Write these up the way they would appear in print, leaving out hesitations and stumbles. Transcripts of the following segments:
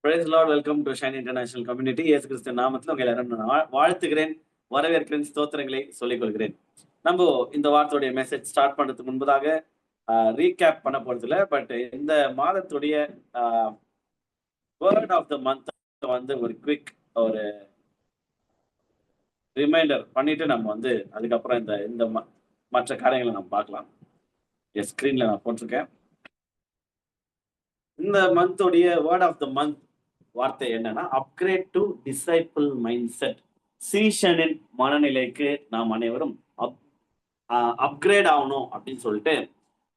Price lord. Welcome to shine international community. இயேசு கிறிஸ்து நாமத்தில் உங்களை எல்லாரும் நான் வாழ்த்துகிறேன், வரவேற்கிறேன், ஸ்தோத்திரங்களை சொல்லிக் கொள்கிறேன். நம்ம இந்த வார்த்தையுடைய மெசேஜ் ஸ்டார்ட் பண்றதுக்கு முன்பதாக ரீகேப் பண்ண போறதில்ல. பட் இந்த மாதத்துடைய வேர்ட் ஆஃப் த மந்த் வந்து ஒரு குவிக் ஒரு ரிமைண்டர் பண்ணிட்டு நம்ம வந்து அதுக்கப்புறம் இந்த இந்த மற்ற காரியங்களை நம்ம பார்க்கலாம். ஸ்கிரீன்ல நான் போட்டிருக்கேன். இந்த மந்தோடைய வேர்ட் ஆஃப் த மந்த் வார்த்தை என்னன்னா, upgrade to disciple mindset. சீஷனின் மனநிலைக்கு நாம் அனைவரும் அப்கிரேட் ஆகணும் அப்படின்னு சொல்லிட்டு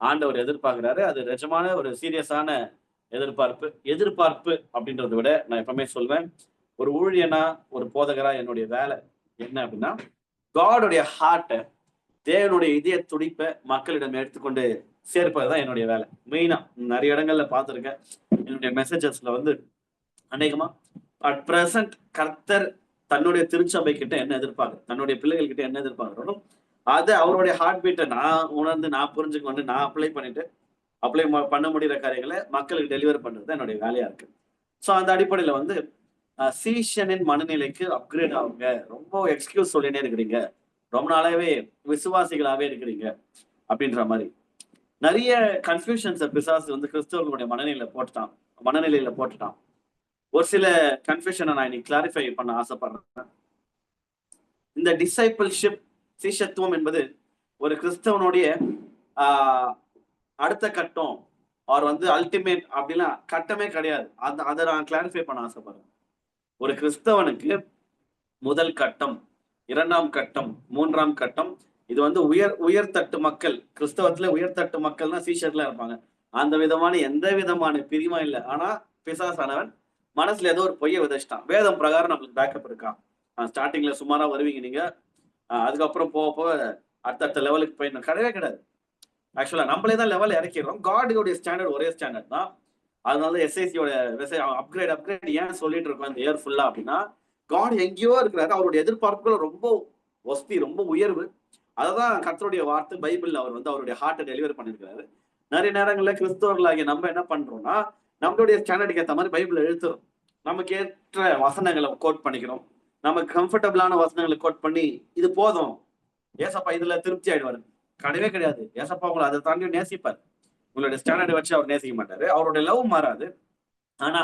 ஆண்டவர் எதிர்பார்க்கிறாரு. அது நிஜமான ஒரு சீரியஸான எதிர்பார்ப்பு அப்படின்றத விட நான் எப்பவுமே சொல்வேன், ஒரு ஊழியனா ஒரு போதகரா என்னுடைய வேலை என்ன அப்படின்னா, காடோடைய ஹார்ட்டை, தேவனுடைய இதய துடிப்பை மக்களிடம் எடுத்துக்கொண்டு சேர்ப்பதுதான் என்னுடைய வேலை. மெயினா நிறைய இடங்கள்ல பார்த்துருக்கேன். என்னுடைய மெசேஜஸ்ல வந்து அநேகமா அட் பிரசன்ட் கர்த்தர் தன்னுடைய திருச்சபை கிட்ட என்ன எதிர்பார்க்க, தன்னுடைய பிள்ளைகள் கிட்ட என்ன எதிர்பார்க்கிறோம், அதை அவருடைய ஹார்ட் பீட்டை நான் உணர்ந்து, நான் புரிஞ்சுக்க வந்து, நான் அப்ளை பண்ண முடிகிற காரியங்களை மக்களுக்கு டெலிவர் பண்றது என்னுடைய வேலையா இருக்கு. ஸோ அந்த அடிப்படையில வந்து சீஷனின் மனநிலைக்கு அப்கிரேட் ஆகுங்க. ரொம்ப எக்ஸ்கியூஸ் சொல்லினே இருக்கிறீங்க, ரொம்ப நாளாவே விசுவாசிகளாவே இருக்கிறீங்க அப்படின்ற மாதிரி நிறைய கன்ஃபியூஷன்ஸ் பிசாசு வந்து கிறிஸ்தவர்களுடைய மனநிலையில போட்டுட்டான். ஒரு சில கன்ஃபியூஷனை நான் இன்னைக்கு கிளாரிஃபை பண்ண ஆசைப்படுறேன். இந்த டிசைபிள்ஷிப், சீஷத்துவம் என்பது ஒரு கிறிஸ்தவனுடைய அடுத்த கட்டம், அவர் வந்து அல்டிமேட் அப்படிலாம் கட்டமே கிடையாது. அதை நான் கிளாரிஃபை பண்ண ஆசைப்படுறேன். ஒரு கிறிஸ்தவனுக்கு முதல் கட்டம், இரண்டாம் கட்டம், மூன்றாம் கட்டம், இது வந்து உயர்தட்டு மக்கள். கிறிஸ்தவத்துல உயர்தட்டு மக்கள்னா சீஷர்ல இருப்பாங்க. அந்த விதமான எந்த விதமான பிரிவும் இல்லை. ஆனா பிசாசானவன் மனசுல ஏதோ ஒரு பொய்யை விதைச்சிட்டான். வேதம் பிரகாரம் நம்மளுக்கு பேக்கப் இருக்கான். ஸ்டார்டிங்ல சுமாரா வருவீங்க நீங்க, அதுக்கப்புறம் போக அடுத்தடுத்த லெவலுக்கு போயிடணும். கிடையவே கிடையாது. ஆக்சுவலா நம்மளே தான் லெவல் இறக்கிடுறோம். காடுடைய ஸ்டாண்டர்ட் ஒரே ஸ்டாண்டர்ட் தான். அதனால எஸ்ஐசியோட அப்கிரேட் ஏன் சொல்லிட்டு இருக்கோம் இந்த இயர் ஃபுல்லா அப்படின்னா, காட் எங்கேயோ இருக்கிறாரு. அவருடைய எதிர்பார்ப்புகள் ரொம்ப வசதி, ரொம்ப உயர்வு. அததான் கர்த்தருடைய வார்த்தை பைபிள்ல அவர் வந்து அவருடைய ஹார்ட்டை டெலிவர் பண்ணிருக்காரு. நிறைய நேரங்கள்ல கிறிஸ்தவர்களாகிய நம்ம என்ன பண்றோம்னா, நம்மளுடைய ஸ்டாண்டர்டுக்கு ஏற்ற மாதிரி பைபிள் எழுத்துறோம். நமக்கு ஏற்ற வசனங்களை கோட் பண்ணிக்கிறோம். நமக்கு கம்ஃபர்டபுளான வசனங்களை கோட் பண்ணி இது போதும், ஏசப்பா இதுல திருப்தி ஆயிடுவாரு. கிடையவே கிடையாது. ஏசப்பா உங்களை அதை தாண்டி நேசிப்பார். உங்களுடைய ஸ்டாண்டர்டை வச்சு அவர் நேசிக்க மாட்டாரு. அவருடைய லவ் மாறாது. ஆனா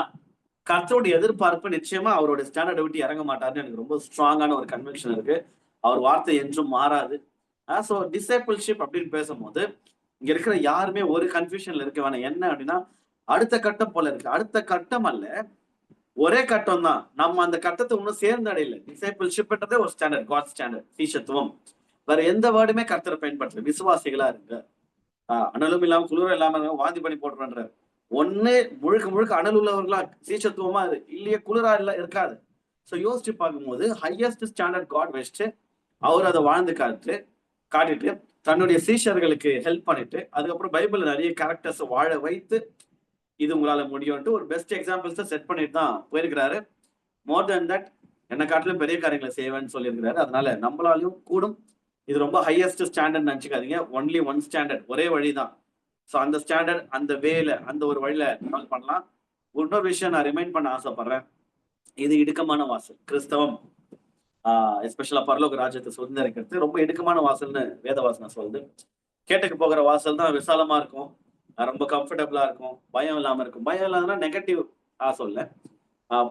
கர்த்தருடைய எதிர்பார்ப்பு நிச்சயமா அவருடைய ஸ்டாண்டர்டை விட்டு இறங்க மாட்டாருன்னு எனக்கு ரொம்ப ஸ்ட்ராங்கான ஒரு கன்விக்ஷன் இருக்கு. அவர் வார்த்தை என்றும் மாறாது. ஸோ டிசைபிள்ஷிப் அப்படின்னு பேசும்போது இங்க இருக்கிற யாருமே ஒரு கன்ஃபியூஷன்ல இருக்க வேணாம். என்ன அப்படின்னா, அடுத்த கட்டம் போல இருக்கு. அடுத்த கட்டம் அல்ல, ஒரே கட்டம் தான். நம்ம அந்த கட்டத்தை இன்னும் சேர்ந்து அடையல. டிசைபிள்ஷிப்ன்றதே ஒரு ஸ்டாண்டர்ட், காட் ஸ்டாண்டர்ட். சீஷத்துவம் வேற எந்த வேர்டுமே கர்த்தரை பயன்படுத்தல. விசுவாசிகளா இருங்க, அனலும் இல்லாம குளிரும் இல்லாம வாந்தி பண்ணி போட்டுறன்ற. ஒண்ணு முழுக்க அனல் உள்ளவர்களா சீஷத்துவமா இல்லையே, குளிரா இல்ல இருக்காது. ஸோ யோசிச்சு பார்க்கும்போது ஹையஸ்ட் ஸ்டாண்டர்ட் காட் வச்சுட்டு அவர் அதை வாழ்ந்து காட்டிட்டு தன்னுடைய சீஷர்களுக்கு ஹெல்ப் பண்ணிட்டு, அதுக்கப்புறம் பைபிள் நிறைய கேரக்டர்ஸ் வாழ வைத்து இது உங்களால முடியும்ட்டு ஒரு பெஸ்ட் எக்ஸாம்பிள்ஸ் செட் பண்ணிட்டு தான் போயிருக்கிறாரு. மோர் தென் தட் என்ன காட்டிலும் பெரிய காரியங்களை செய்வேன்னு சொல்லியிருக்கிறாரு. அதனால நம்மளாலையும் கூடும். இது ரொம்ப ஹையஸ்ட் ஸ்டாண்டர்ட் நினைச்சுக்காதீங்க. ஒன்லி ஒன் ஸ்டாண்டர்ட், ஒரே வழிதான். ஸோ அந்த ஸ்டாண்டர்ட், அந்த வேல, அந்த ஒரு வழியில ட்ராவல் பண்ணலாம். இன்னொரு விஷயம் நான் ரிமைண்ட் பண்ண ஆசைப்படுறேன். இது இடுக்கமான வாசல். கிறிஸ்தவம் எஸ்பெஷலா பரலோக ராஜ்யத்தை சுதந்திரிக்கிறது ரொம்ப இடுக்கமான வாசல்னு வேதவாசனம் சொல்லுது. கேட்டுக்கு போகிற வாசல் தான் விசாலமா இருக்கும், ரொம்ப கம்ஃபர்டபுளா இருக்கும், பயம் இல்லாம இருக்கும். பயம் இல்லாமனா நெகட்டிவ் சொல்ல,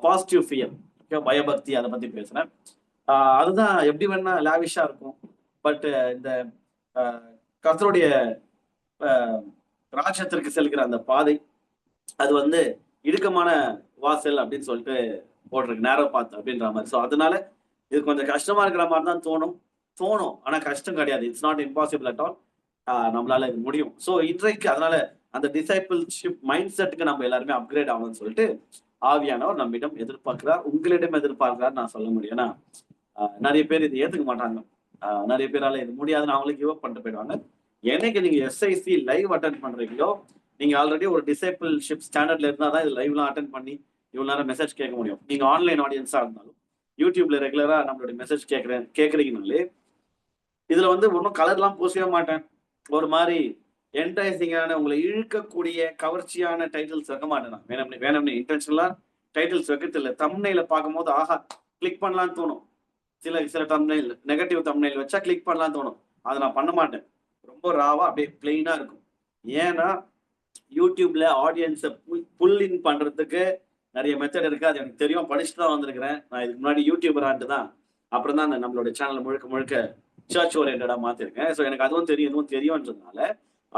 பாசிட்டிவ் ஃபியர், பயபக்தி, அதை பத்தி பேசுறேன். அதுதான் எப்படி வேணா லாவிஷா இருக்கும். பட் இந்த கர்த்தருடைய ராஜ்யத்திற்கு செல்கிற அந்த பாதை, அது வந்து இடுக்கமான வாசல் அப்படின்னு சொல்லிட்டு போட்டிருக்கு, நேரோ பாத் அப்படின்ற மாதிரி. ஸோ அதனால இது கொஞ்சம் கஷ்டமா இருக்கிற மாதிரி தான் தோணும். ஆனா கஷ்டம் கிடையாது. It's not impossible at all. நம்மளால இது முடியும். ஸோ இன்றைக்கு அதனால அந்த டிசைபிள்ஷிப் மைண்ட் செட்டுக்கு நம்ம எல்லாருமே அப்கிரேட் ஆகணும்னு சொல்லிட்டு ஆவியானவர் நம்மிடம் எதிர்பார்க்கிறார், உங்களிடம் எதிர்பார்க்கிறார் நான் சொல்ல முடியும். ஏன்னா நிறைய பேர் இது ஏத்துக்க மாட்டாங்க. நிறைய பேரால இது முடியாதுன்னு அவங்களுக்கு கிவ் அப் பண்ணிட்டு போயிடுவாங்க. என்னைக்கு நீங்க எஸ்ஐசி லைவ் அட்டென்ட் பண்றீங்களோ, நீங்க ஆல்ரெடி ஒரு டிசைபிள்ஷிப் ஸ்டாண்டர்ட்ல இருந்தா தான் இது லைவ்லாம் அட்டென்ட் பண்ணி இவ்வளவு நேரம் மெசேஜ் கேட்க முடியும். நீங்க ஆன்லைன் ஆடியன்ஸா இருந்தாலும் யூடியூப்ல ரெகுலரா நம்மளுடைய மெசேஜ் கேட்கறீங்கனாலே, இதுல வந்து ஒன்றும் கலர்லாம் பூசவே மாட்டேன். ஒரு மாதிரி என்டைசிங்கான, உங்களை இழுக்கக்கூடிய கவர்ச்சியான டைட்டில்ஸ் வைக்க மாட்டேன். வேணும்னு இன்டென்ஷனலா டைட்டில்ஸ் வைக்கிறது இல்லை. தம்ப்நெயில பார்க்கும்போது ஆஹா கிளிக் பண்ணலாம்னு தோணும். சில தம்ப்நெயில் நெகட்டிவ் தம்ப்நெயில் வச்சா கிளிக் பண்ணலாம்னு தோணும். அதை நான் பண்ண மாட்டேன். ரொம்ப ராவா அப்படியே பிளெயினா இருக்கும். ஏன்னா யூடியூப்ல ஆடியன்ஸை புல் இன் பண்றதுக்கு நிறைய மெத்தட் இருக்கு. அது எனக்கு தெரியும், படிச்சுட்டு தான் வந்திருக்கிறேன். நான் இதுக்கு முன்னாடி யூடியூபர் ஆண்டு தான் அப்புறம் தான் நம்மளோட சேனல் முழுக்க முழுக்க சர்ச் ஓரியன்டா மாத்திருக்கேன். ஸோ எனக்கு அதுவும் தெரியும், இதுவும் தெரியும்ன்றதுனால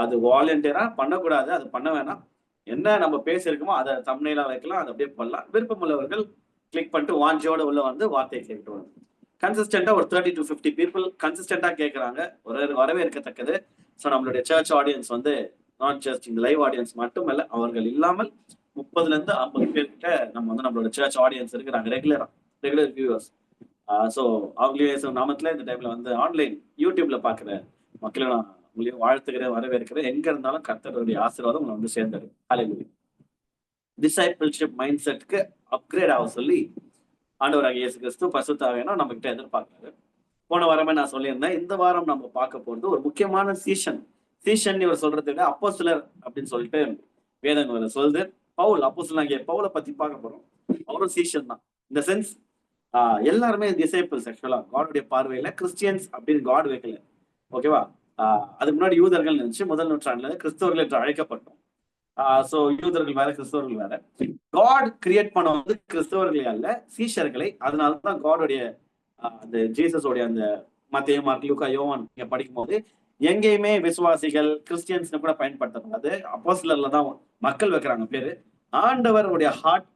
அது வாலண்டியரா பண்ணக்கூடாது, அது பண்ண வேணாம். என்ன நம்ம பேசியிருக்கோமோ அதை தம்ப்நெயிலா வைக்கலாம், அதை அப்படியே பண்ணலாம். விருப்பம் உள்ளவர்கள் கிளிக் பண்ணிட்டு வாஞ்சியோட உள்ள வந்து வார்த்தையை கேட்டு வரும். கன்சிஸ்டன்டா ஒரு 30 to 50 பீப்புள் கன்சிஸ்டன்டா கேட்கறாங்க, வரவேற்கத்தக்கது. ஸோ நம்மளுடைய சர்ச் ஆடியன்ஸ் வந்து நாட் ஜஸ்ட் இந்த லைவ் ஆடியன்ஸ் மட்டுமல்ல, அவர்கள் இல்லாமல் 30ல இருந்து 50 பேர்கிட்ட நம்ம வந்து நம்மளோட சர்ச் ஆடியன்ஸ் இருக்கிறாங்க, ரெகுலர் வியூவர்ஸ். ஸோ அவங்களே நாமத்துல இந்த டைம்ல வந்து ஆன்லைன் யூடியூப்ல பாக்குற மக்களை நான் உங்களையும் வாழ்த்துக்கிறேன், வரவேற்கிறேன். எங்க இருந்தாலும் கர்த்தருடைய ஆசீர்வாதம் உங்களை வந்து சேர்ந்தது. ஹல்லேலூயா. டிசைபிள்ஷிப் மைண்ட் செட்க்கு அப்கிரேட் ஆக சொல்லி ஆண்டவராகிய இயேசு கிறிஸ்து பரிசுத்த ஆவியானவர் நம்ம கிட்ட எதிர்பார்க்கிறாரு. போன வாரமே நான் சொல்லியிருந்தேன், இந்த வாரம் நம்ம பார்க்க போறது ஒரு முக்கியமான சீஷன் இவர் சொல்றதுக்கு அப்போஸ்தலர் அப்படின்னு சொல்லிட்டு வேதங்கள் சொல்லுது. பவுல் அப்போஸ்தலனாகிய பவுலை பத்தி பார்க்க போறோம். அவரும் சீஷன் தான். இந்த சென்ஸ் எல்லாருமே டிசைபிள்ஸ். ஆக்சுவலா காடுடைய பார்வையில கிறிஸ்டியன்ஸ் அப்படின்னு காட் வைக்கல, ஓகேவா? அதுக்கு முன்னாடி யூதர்கள் இருந்துச்சு. முதல் நூற்றாண்டுல கிறிஸ்தவர்கள் என்று அழைக்கப்பட்டோம். சோ யூதர்கள் வேற, கிறிஸ்தவர்கள் வேற. காட் கிரியேட் பண்ண வந்து கிறிஸ்தவர்களே அல்ல, சீஷர்களை. அதனாலதான் காடோடைய அந்த ஜீசஸோடைய அந்த மத்தேயு, மார்க், லூக்கா, யோவான் நீங்க படிக்கும் போது எங்கேயுமே விசுவாசிகள் கிறிஸ்டியன்ஸ் கூட பயன்படுத்தப்படாது. அப்போஸ்தலர்ல தான் மக்கள் வைக்கிறாங்க பேரு. ஆண்டவருடைய ஹார்ட்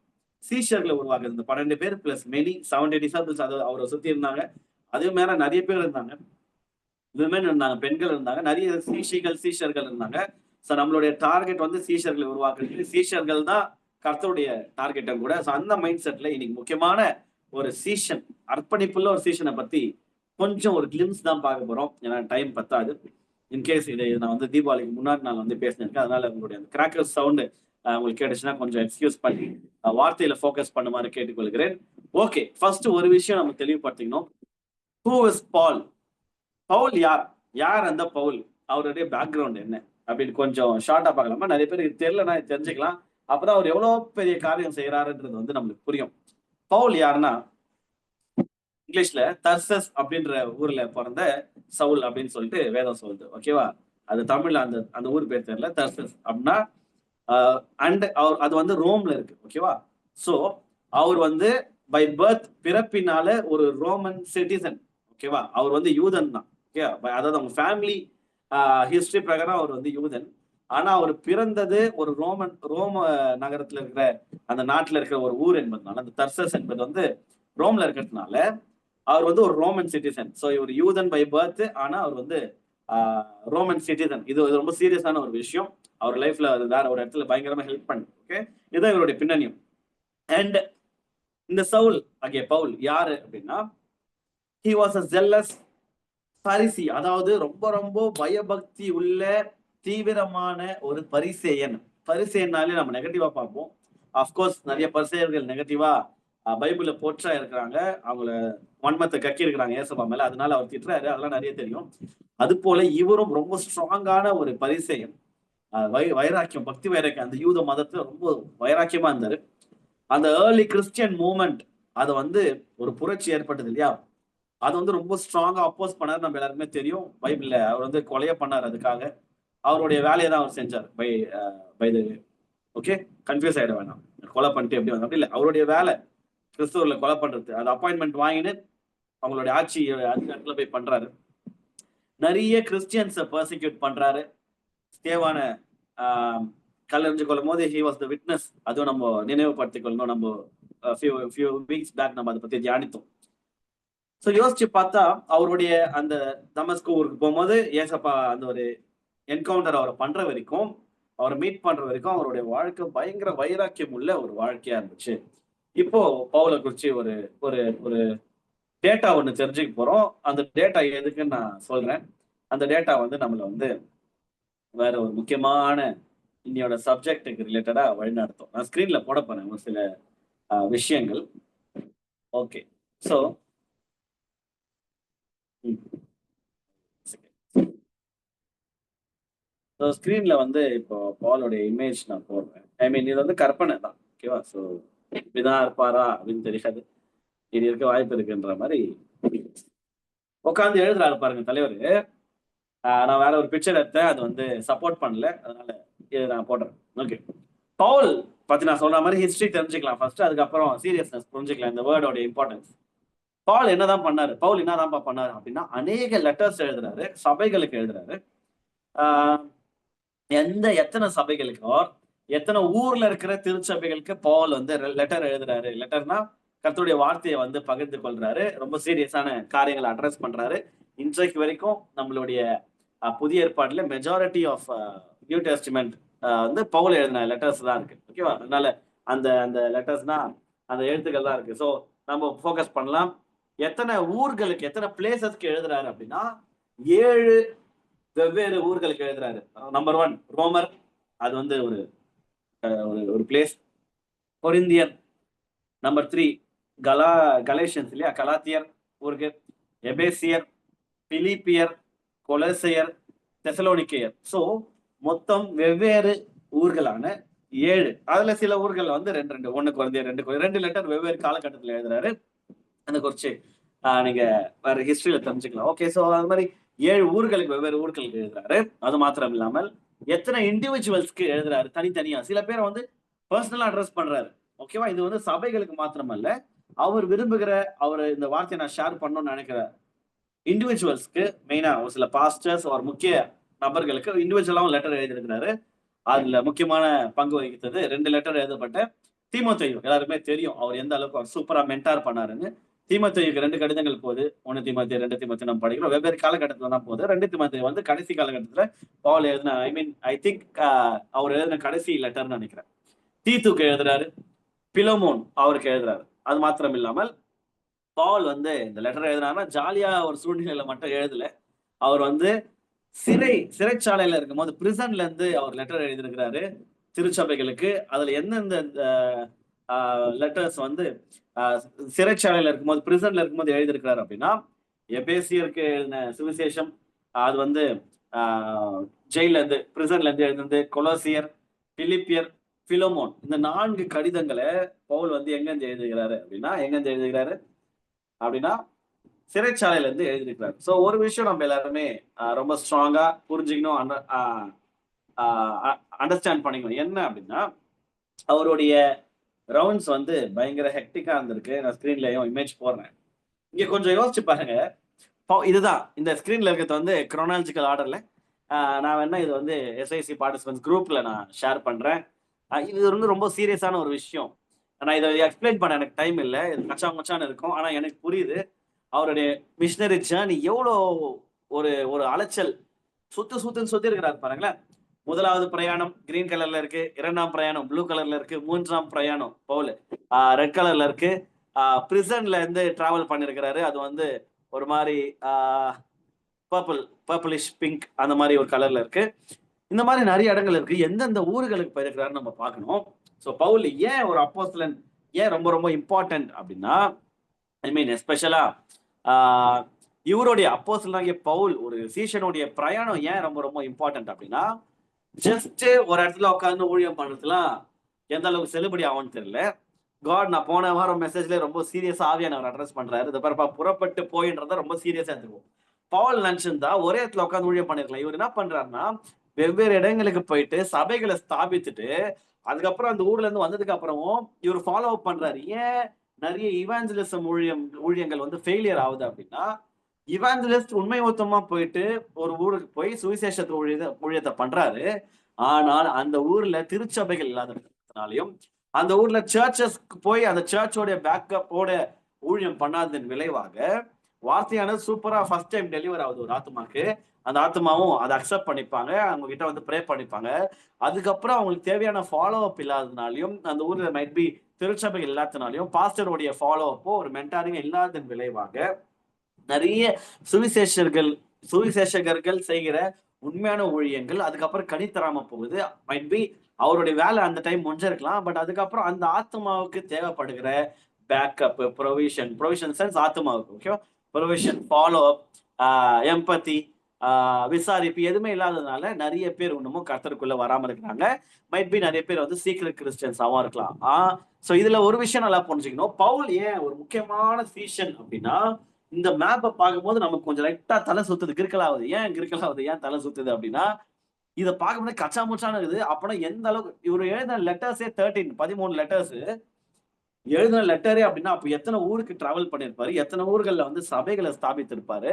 சீஷர்களை உருவாக்குது. இந்த 12 பேர் பிளஸ் மெனி 70 டிசைபிள்ஸ் அவரை சுத்தி இருந்தாங்க. அதே மேல நிறைய பேர் இருந்தாங்க, விமன் இருந்தாங்க, பெண்கள் இருந்தாங்க, நிறைய சீஷர்கள் இருந்தாங்க. சோ நம்மளுடைய டார்கெட் வந்து சீஷர்களை உருவாக்குறது. சீஷர்கள் தான் கர்த்தருடைய டார்கெட்டும் கூட. சோ அந்த மைண்ட் செட்ல இன்னைக்கு முக்கியமான ஒரு சீஷன், அர்ப்பணிப்புள்ள ஒரு சீஷனை பத்தி கொஞ்சம் ஒரு கிளிம்ஸ் தான் பார்க்க போறோம். ஏன்னா டைம் பத்தாது. இன்கேஸ் இதை நான் வந்து தீபாவளிக்கு முன்னாடி நான் வந்து பேசினேன், அதனால உங்களுடைய அந்த கிராக்கர் சவுண்டு உங்களுக்கு கேட்டுச்சுன்னா கொஞ்சம் எக்ஸ்கியூஸ் பண்ணி வார்த்தையில ஃபோக்கஸ் பண்ணுமாறு கேட்டுக்கொள்கிறேன். ஓகே, ஃபர்ஸ்ட் ஒரு விஷயம் நம்ம தெளிவுபடுத்திக்கணும். ஹூ இஸ் பால்? பவுல் யார் அந்த பவுல்? அவருடைய பேக்ரவுண்ட் என்ன அப்படின்னு கொஞ்சம் ஷார்ட்டா பார்க்கலாமா? நிறைய பேருக்கு தெரியலன்னா தெரிஞ்சுக்கலாம். அப்பதான் அவர் எவ்வளவு பெரிய காரியம் செய்யறாருன்றது வந்து நம்மளுக்கு புரியும். பவுல் யாருன்னா, இங்கிலீஷ்ல தர்சஸ் அப்படின்ற ஊர்ல பிறந்த சவுல் அப்படின்னு சொல்லிட்டு வேதம் சொல்லுது, ஓகேவா? அது தமிழ்ல அந்த ஊர் பேர் தெரியல. தர்சஸ் அப்படின்னா அண்ட் அவர் அது வந்து ரோம்ல இருக்கு, ஓகேவா? சோ அவர் வந்து பை பர்த், பிறப்பினால ஒரு ரோமன் சிட்டிசன், ஓகேவா? அவர் வந்து யூதன் தான், ஓகே? அதாவது அவங்க ஃபேமிலி ஹிஸ்டரி பிரகாரம் அவர் வந்து யூதன். ஆனா அவர் பிறந்தது ஒரு ரோம நகரத்துல இருக்கிற அந்த நாட்டுல இருக்கிற ஒரு ஊர் என்பதனால, அந்த தர்சஸ் என்பது வந்து ரோம்ல இருக்கிறதுனால அவர் வந்து ஒரு ரோமன் சிட்டிசன். ஸோ இவர் யூதன் பை பர்த், ஆனா அவர் வந்து ரோமன் சிட்டிசன். இது ரொம்ப சீரியஸான ஒரு விஷயம். அவர் லைஃப்ல வேற ஒரு இடத்துல பயங்கரமா ஹெல்ப் பண்ணு, ஓகே? இதுதான் இவருடைய பின்னணியும். அண்ட் இந்த சவுல் பவுல் யாரு அப்படின்னா, he was a zealous பரிசி, அதாவது ரொம்ப ரொம்ப பயபக்தி உள்ள தீவிரமான ஒரு பரிசேயன். பரிசேயனாலே நம்ம நெகட்டிவா பார்ப்போம். அப்கோர்ஸ் நிறைய பரிசேயர்கள் நெகட்டிவா பைபிள்ல போற்றா இருக்கிறாங்க, அவங்கள வன்மத்தை கக்கி இருக்கிறாங்க ஏசப்பா மேல, அதனால அவர் திட்டுறாரு, அதெல்லாம் நிறைய தெரியும். அது போல இவரும் ரொம்ப ஸ்ட்ராங்கான ஒரு பரிசேயன். வைராக்கியம், பக்தி வைராக்கியம், அந்த யூத மதத்துல ரொம்ப வைராக்கியமா இருந்தாரு. அந்த ஏர்லி கிறிஸ்டியன் மூவ்மெண்ட் அது வந்து ஒரு புரட்சி ஏற்பட்டது இல்லையா, அது வந்து ரொம்ப ஸ்ட்ராங்கா அப்போஸ் பண்ணாரு. நம்ம எல்லாருக்குமே தெரியும். பைபிள்ல அவர் வந்து கொலைய பண்ணார். அதுக்காக அவருடைய வேலையை தான் அவர் செஞ்சார். பை த ஓகே, கன்ஃபியூஸ் ஆயிட வேணாம். கொலை பண்ணிட்டு எப்படி வந்தோம் அப்படி இல்லை, அவருடைய வேலை கிறிஸ்துவர்களை கொலை பண்றது. அது அப்பாயின்மெண்ட் வாங்கின்னு அவங்களுடைய ஆட்சி அதிகாரத்துல போய் பண்றாரு. நிறைய கிறிஸ்டியன்ஸை பர்சிக்யூட் பண்றாரு. ஸ்தேவான கல்லறிஞ்சு கொள்ளும் போது ஹி வாஸ் த விட்னஸ். அதுவும் நம்ம நினைவுபடுத்திக் கொள்ளணும். நம்ம ஃபியூ வீக்ஸ் பேக் நம்ம அதை பத்தி தியானித்தோம். ஸோ யோசிச்சு பார்த்தா அவருடைய அந்த தமஸ்கு ஊருக்கு போகும்போது ஏசப்பா அந்த ஒரு என்கவுண்டர் அவரை பண்ற வரைக்கும், அவரை மீட் பண்ற வரைக்கும் அவருடைய வாழ்க்கை பயங்கர வைராக்கியம் உள்ள ஒரு வாழ்க்கையா இருந்துச்சு. இப்போ பவுலை குறிச்சு ஒரு ஒரு ஒரு டேட்டா ஒண்ணு தெரிஞ்சுக்க போறோம். அந்த டேட்டா எதுக்குன்னு நான் சொல்றேன். அந்த டேட்டா வந்து நம்மள வந்து வேற ஒரு முக்கியமான இன்னையோட சப்ஜெக்டுக்கு ரிலேட்டடா வழிநடத்தும். நான் ஸ்கிரீன்ல போட போறேன் ஒரு சில விஷயங்கள். ஓகே, ஸோ ஸ்கிரீன்ல வந்து இப்போ பாலோடைய இமேஜ் நான் போடுறேன். ஐ மீன் இது வந்து கற்பனை தான், ஓகேவா? ஸோ இப்படிதான் இருப்பாரா அப்படின்னு தெரியாது. இது இருக்க வாய்ப்பு இருக்குன்ற மாதிரி உட்காந்து எழுதுறாரு பாருங்க தலைவர். நான் வேற ஒரு பிக்சர் எடுத்தேன், அது வந்து சப்போர்ட் பண்ணல, அதனால இதை நான் போடுறேன். ஓகே, பவுல் பத்தி நான் சொல்ற மாதிரி ஹிஸ்டரி தெரிஞ்சுக்கலாம் ஃபர்ஸ்ட், அதுக்கப்புறம் சீரியஸ்னஸ் புரிஞ்சுக்கலாம் இந்த வேர்டோட இம்பார்ட்டன்ஸ். பவுல் என்னதான் பண்ணாரு, பவுல் என்னதான் பண்ணாரு அப்படின்னா அநேக லெட்டர்ஸ் எழுதுறாரு, சபைகளுக்கு எழுதுறாரு. ஆஹ் எத்தனை சபைகளுக்கோ, எத்தனை ஊர்ல இருக்கிற திருச்சபைகளுக்கு பவுல் வந்து லெட்டர் எழுதுறாரு. லெட்டர்னா கர்த்தருடைய வார்த்தையை வந்து பகிர்ந்து கொள்றாரு, ரொம்ப சீரியஸான காரியங்களை அட்ரஸ் பண்றாரு. இன்றைக்கு வரைக்கும் நம்மளுடைய புதிய ஏற்பாடுல மெஜாரிட்டி ஆஃப் நியூ டெஸ்டிமெண்ட் வந்து பவுல் எழுதின லெட்டர்ஸ் தான் இருக்கு. ஓகேவா? அதனால அந்த அந்த லெட்டர்ஸ்னா அந்த எழுத்துக்கள் தான் இருக்கு. ஸோ நம்ம ஃபோக்கஸ் பண்ணலாம். எத்தனை ஊர்களுக்கு, எத்தனை பிளேசஸ்க்கு எழுதுறாரு அப்படின்னா 7 வெவ்வேறு ஊர்களுக்கு எழுதுறாரு. நம்பர் 1 ரோமர், அது வந்து ஒரு ஒரு பிளேஸ். கொரிந்தியர். நம்பர் 3 கலேஷியன்ஸ் இல்லையா, கலாத்தியர் ஊருக்கு. எபேசியர், பிலிப்பியர், கொலசையர், தெசலோனிக்கேயர். சோ மொத்தம் வெவ்வேறு ஊர்களான 7. அதுல சில ஊர்கள் வந்து 2 1 கொரிந்தியர் 2 லெட்டர் வெவ்வேறு காலகட்டத்தில் எழுதுறாரு. அந்த குறிச்சு நீங்க வேற ஹிஸ்டரியில தெரிஞ்சுக்கலாம். ஓகே, சோ அது மாதிரி 7 ஊர்களுக்கு வெவ்வேறு ஊர்களுக்கு எழுதுறாரு. அது மாத்திரம் இல்லாமல் எத்தனை இண்டிவிஜுவல்ஸ்க்கு எழுதுறாரு தனித்தனியா. சில பேரை வந்து பர்சனலா அட்ரஸ் பண்றாரு. ஓகேவா? இது வந்து சபைகளுக்கு மாத்திரமல்ல, அவர் விரும்புகிற, அவர் இந்த வார்த்தையை நான் ஷேர் பண்ணணும்னு நினைக்கிற இண்டிவிஜுவல்ஸ்க்கு, மெயினா ஒரு சில பாஸ்டர்ஸ் ஒரு முக்கிய நபர்களுக்கு இண்டிவிஜுவலாவும் லெட்டர் எழுதியிருக்கிறாரு. அதுல முக்கியமான பங்கு வகித்தது 2 லெட்டர் எழுதப்பட்ட தீமோத்தேயு. எல்லாருமே தெரியும் அவர் எந்த அளவுக்கு அவர் சூப்பரா மென்டார் பண்ணாருன்னு. தீமோத்தேயுக்கு 2 கடிதங்கள் போகுது. 1 தீமோத்தேயு 2 தீமோத்தேயு நம்ம படிக்கிறோம். வெவ்வேறு காலகட்டத்துல தான் போகுது. 2 தீமோத்தேயு வந்து கடைசி காலகட்டத்துல பவுல் எழுதின, ஐ திங்க் அவர் எழுதின கடைசி லெட்டர்னு நினைக்கிறேன். தீத்துக்கு எழுதுறாரு, பிலோமோன் அவருக்கு எழுதுறாரு. அது மாத்திரம் இல்லாமல் பவுல் வந்து இந்த லெட்டர் எழுதுனாருன்னா ஜாலியா ஒரு சூழ்நிலையில மட்டும் எழுதல. அவர் வந்து சிறைச்சாலையில இருக்கும் போது, பிரிசன்ல இருந்து அவர் லெட்டர் எழுதியிருக்கிறாரு திருச்சபைகளுக்கு. அதுல எந்தெந்த லெட்டர்ஸ் வந்து சிறைச்சாலையில இருக்கும்போது, பிரிசன்ல இருக்கும்போது எழுதியிருக்கிறாரு அப்படின்னா, எபேசியருக்கு எழுதின சுவிசேஷம், அது வந்து ஜெயில இருந்து, பிரிசன்ல இருந்து எழுதினது. கொலோசியர், பிலிப்பியர், பிலோமோன், இந்த 4 கடிதங்களை பவுல் வந்து எங்கிருந்து எழுதுகிறாரு அப்படின்னா சிறைச்சாலையில இருந்து எழுதியிருக்கிறார். சோ ஒரு விஷயம் நம்ம எல்லாருமே ரொம்ப ஸ்ட்ராங்கா புரிஞ்சுக்கணும், அண்டர்ஸ்டாண்ட் பண்ணிக்கணும். என்ன அப்படின்னா, அவருடைய ரவுண்ட்ஸ் வந்து பயங்கர ஹெக்டிக்கா இருந்திருக்கு. நான் ஸ்கிரீன்லயும் இமேஜ் போடுறேன். இங்க கொஞ்சம் யோசிச்சு பாருங்க. இதுதான் இந்த ஸ்கிரீன்ல இருக்கிறது வந்து குரோனாலஜிக்கல் ஆர்டர்ல. நான் வேணா இது வந்து எஸ்ஐசி பார்ட்டிசிபென்ட்ஸ் குரூப்ல நான் ஷேர் பண்றேன். இது வந்து ரொம்ப சீரியஸான ஒரு விஷயம். நான் இதை எக்ஸ்பிளைன் பண்ண எனக்கு டைம் இல்லை, மச்சா மச்சான்னு இருக்கும். ஆனா எனக்கு புரியுது அவருடைய மிஷினரி ஜேர்னி எவ்வளோ ஒரு ஒரு அலைச்சல். சுத்துன்னு சுத்தி இருக்கிறாரு பாருங்களேன். முதலாவது பிரயாணம் கிரீன் கலர்ல இருக்கு, 2ஆம் பிரயாணம் ப்ளூ கலர்ல இருக்கு, 3ஆம் பிரயாணம் பவுல் ரெட் கலர்ல இருக்கு. பிரிசன்ல இருந்து டிராவல் பண்ணிருக்கிறாரு, அது வந்து ஒரு மாதிரி பர்பிளிஷ் பிங்க் அந்த மாதிரி ஒரு கலர்ல இருக்கு. இந்த மாதிரி நிறைய இடங்கள் இருக்கு. எந்தெந்த ஊர்களுக்கு போயிருக்கிறாருன்னு நம்ம பார்க்கணும். ஸோ பவுல் ஏன் ஒரு அப்போஸ்தலன், ஏன் ரொம்ப ரொம்ப இம்பார்ட்டன்ட் அப்படின்னா, ஐ மீன் எஸ்பெஷலா இவருடைய அப்போஸ்தலனாகிய பவுல் ஒரு சீஷனுடைய பிரயாணம் ஏன் ரொம்ப ரொம்ப இம்பார்ட்டன்ட் அப்படின்னா, ஜஸ்ட் ஒரு இடத்துல உட்காந்து ஊழியம் பண்றதுலாம் எந்த அளவுக்கு செல்லுபடி ஆகும்னு தெரியல. காட், நான் போன வாரம் மெசேஜ்ல ரொம்ப சீரியஸா ஆவியானவர் அட்ரஸ் பண்றாரு. இந்த பாருப்பா, புறப்பட்டு போயின்றத ரொம்ப சீரியஸா எடுத்துக்குவோம். பவுல் நினைச்சிருந்தா ஒரே இடத்துல உட்காந்து ஊழியம் பண்ணிருக்கலாம். இவர் என்ன பண்றாருன்னா, வெவ்வேறு இடங்களுக்கு போயிட்டு சபைகளை ஸ்தாபித்துட்டு, அதுக்கப்புறம் அந்த ஊர்ல இருந்து வந்ததுக்கு அப்புறமும் இவர் ஃபாலோ அப் பண்றாரு. ஏன் நிறைய இவாஞ்சலிசம் ஊழியங்கள் வந்து ஃபெயிலியர் ஆகுது அப்படின்னா, இவாஞ்சலிஸ்ட் உண்மை ஒத்தமா போயிட்டு ஒரு ஊருக்கு போய் சுவிசேஷத்தை ஊழியத்தை பண்றாரு. ஆனால் அந்த ஊர்ல திருச்சபைகள் இல்லாதனாலையும், அந்த ஊர்ல சர்ச்சஸ்க்கு போய் அந்த சர்ச்சோட பேக்கப்போட ஊழியம் பண்ணாததன் விளைவாக வார்த்தையானது சூப்பரா ஃபர்ஸ்ட் டைம் டெலிவர் ஆகுது ஒரு ஆத்மாக்கு. அந்த ஆத்மாவும் அதை அக்செப்ட் பண்ணிப்பாங்க, அவங்க கிட்ட வந்து ப்ரே பண்ணிப்பாங்க. அதுக்கப்புறம் அவங்களுக்கு தேவையான ஃபாலோ அப் இல்லாததுனாலையும், அந்த ஊர்ல மைட் பி திருச்சபைகள் இல்லாதனாலையும், பாஸ்டருடைய ஃபாலோ அப்போ ஒரு மென்டாரிங் இல்லாததன் விளைவாக நிறைய சுவிசேஷகர்கள் செய்கிற உண்மையான ஊழியங்கள் அதுக்கப்புறம் கனி தராம போகுது. மைட் பி அவருடைய வேலை அந்த டைம் முடிஞ்சிருக்கலாம், பட் அதுக்கப்புறம் அந்த ஆத்மாவுக்கு தேவைப்படுகிற பேக்கப், ப்ரொவிஷன் சென்ஸ் ஆத்மாவுக்கு ஓகே, ப்ரொவிஷன், ஃபாலோ அப், எம்பத்தி, விசாரிப்பு எதுவுமே இல்லாததுனால நிறைய பேர் இன்னமும் கர்த்தருக்குள்ள வராம இருக்கிறாங்க. மைட் பி நிறைய பேர் வந்து சீக்ரெட் கிறிஸ்டியன்ஸாவும் இருக்கலாம். சோ இதுல ஒரு விஷயம் நல்லா புரிஞ்சுக்கணும். பவுல் ஏன் ஒரு முக்கியமான சீஷன் அப்படின்னா, இந்த மேப்பை பார்க்கும்போது நமக்கு கொஞ்சம் லைட்டா தலை சுத்துது, கிறுக்கலாகுது. ஏன் கிறுக்கலாகுது, ஏன் தலை சுத்துது அப்படின்னா, இத பார்க்கும்போது கச்சா முச்சான்னு இருக்குது. அப்பனா எந்த அளவுக்கு இவரு எழுதின லெட்டர்ஸே 13 லெட்டர்ஸ் எழுதின லெட்டரே அப்படின்னா, அப்ப எத்தனை ஊருக்கு டிராவல் பண்ணியிருப்பாரு, எத்தனை ஊர்கள்ல வந்து சபைகளை ஸ்தாபித்திருப்பாரு.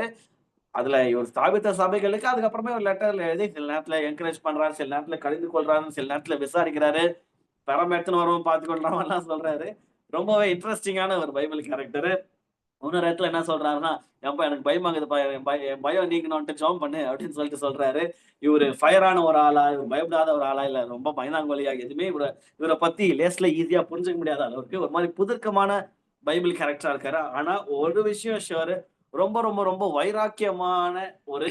அதுல இவர் ஸ்தாபித்த சபைகளுக்கு அதுக்கப்புறமே ஒரு லெட்டர்ல எழுதி சில நேரத்துல என்கரேஜ் பண்றாரு, சில நேரத்துல கடிந்து கொள்றாரு, சில நேரத்துல விசாரிக்கிறாரு, பெறாம எடுத்துன்னு வரவும் பார்த்துக்கொள்றான் சொல்றாரு. ரொம்பவே இன்ட்ரெஸ்டிங்கான ஒரு பைபிள் கேரக்டர். இன்னொரு இடத்துல என்ன சொல்றாருன்னா, "ஏம்பா எனக்கு பயமாகுதுப்பா, என் பயம் நீங்கணும்ன்ட்டு ஜெபம் பண்ணு" அப்படின்னு சொல்றாரு. இவரு ஃபயரான ஒரு ஆளா, இவரு பயப்படாத ஒரு ஆளா, இல்ல ரொம்ப பயந்தாங்கோலியா, எதுவுமே இவர பத்தி லேஸ்ல ஈஸியா புரிஞ்சுக்க முடியாத அளவுக்கு ஒரு மாரி புதிர்க்கமான பைபிள் கேரக்டரா இருக்காரு. ஆனா ஒரு விஷயம் ஷூர், ரொம்ப ரொம்ப ரொம்ப வைராக்கியமான ஒரு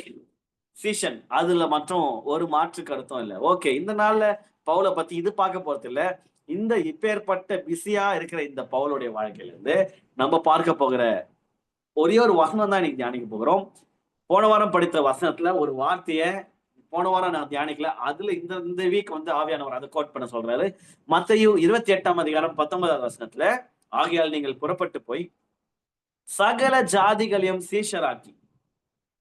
சீஷன். அதுல மற்றும் ஒரு மாற்று கருத்தும் இல்ல. ஓகே, இந்த நாள்ல பவுல பத்தி இது பார்க்க போறதில்ல. இந்த இப்பேற்பட்ட பிஸியா இருக்கிற இந்த பவுலுடைய வாழ்க்கையில இருந்து நம்ம பார்க்க போகிற ஒரே ஒரு வசனம் தான் இன்னைக்கு தியானிக்க போகிறோம். போன வாரம் படித்த வசனத்துல ஒரு வார்த்தைய போன வாரம் நான் தியானிக்கல. அதுல இந்த இந்த வீக் வந்து ஆவியானவர் அத கோட் பண்ண சொல்றாரு. மத்தேயு 28ஆம் அதிகாரம் 19வது வசனத்துல, "ஆகையால் நீங்கள் புறப்பட்டு போய் சகல ஜாதிகளையும் சீஷராக்கி."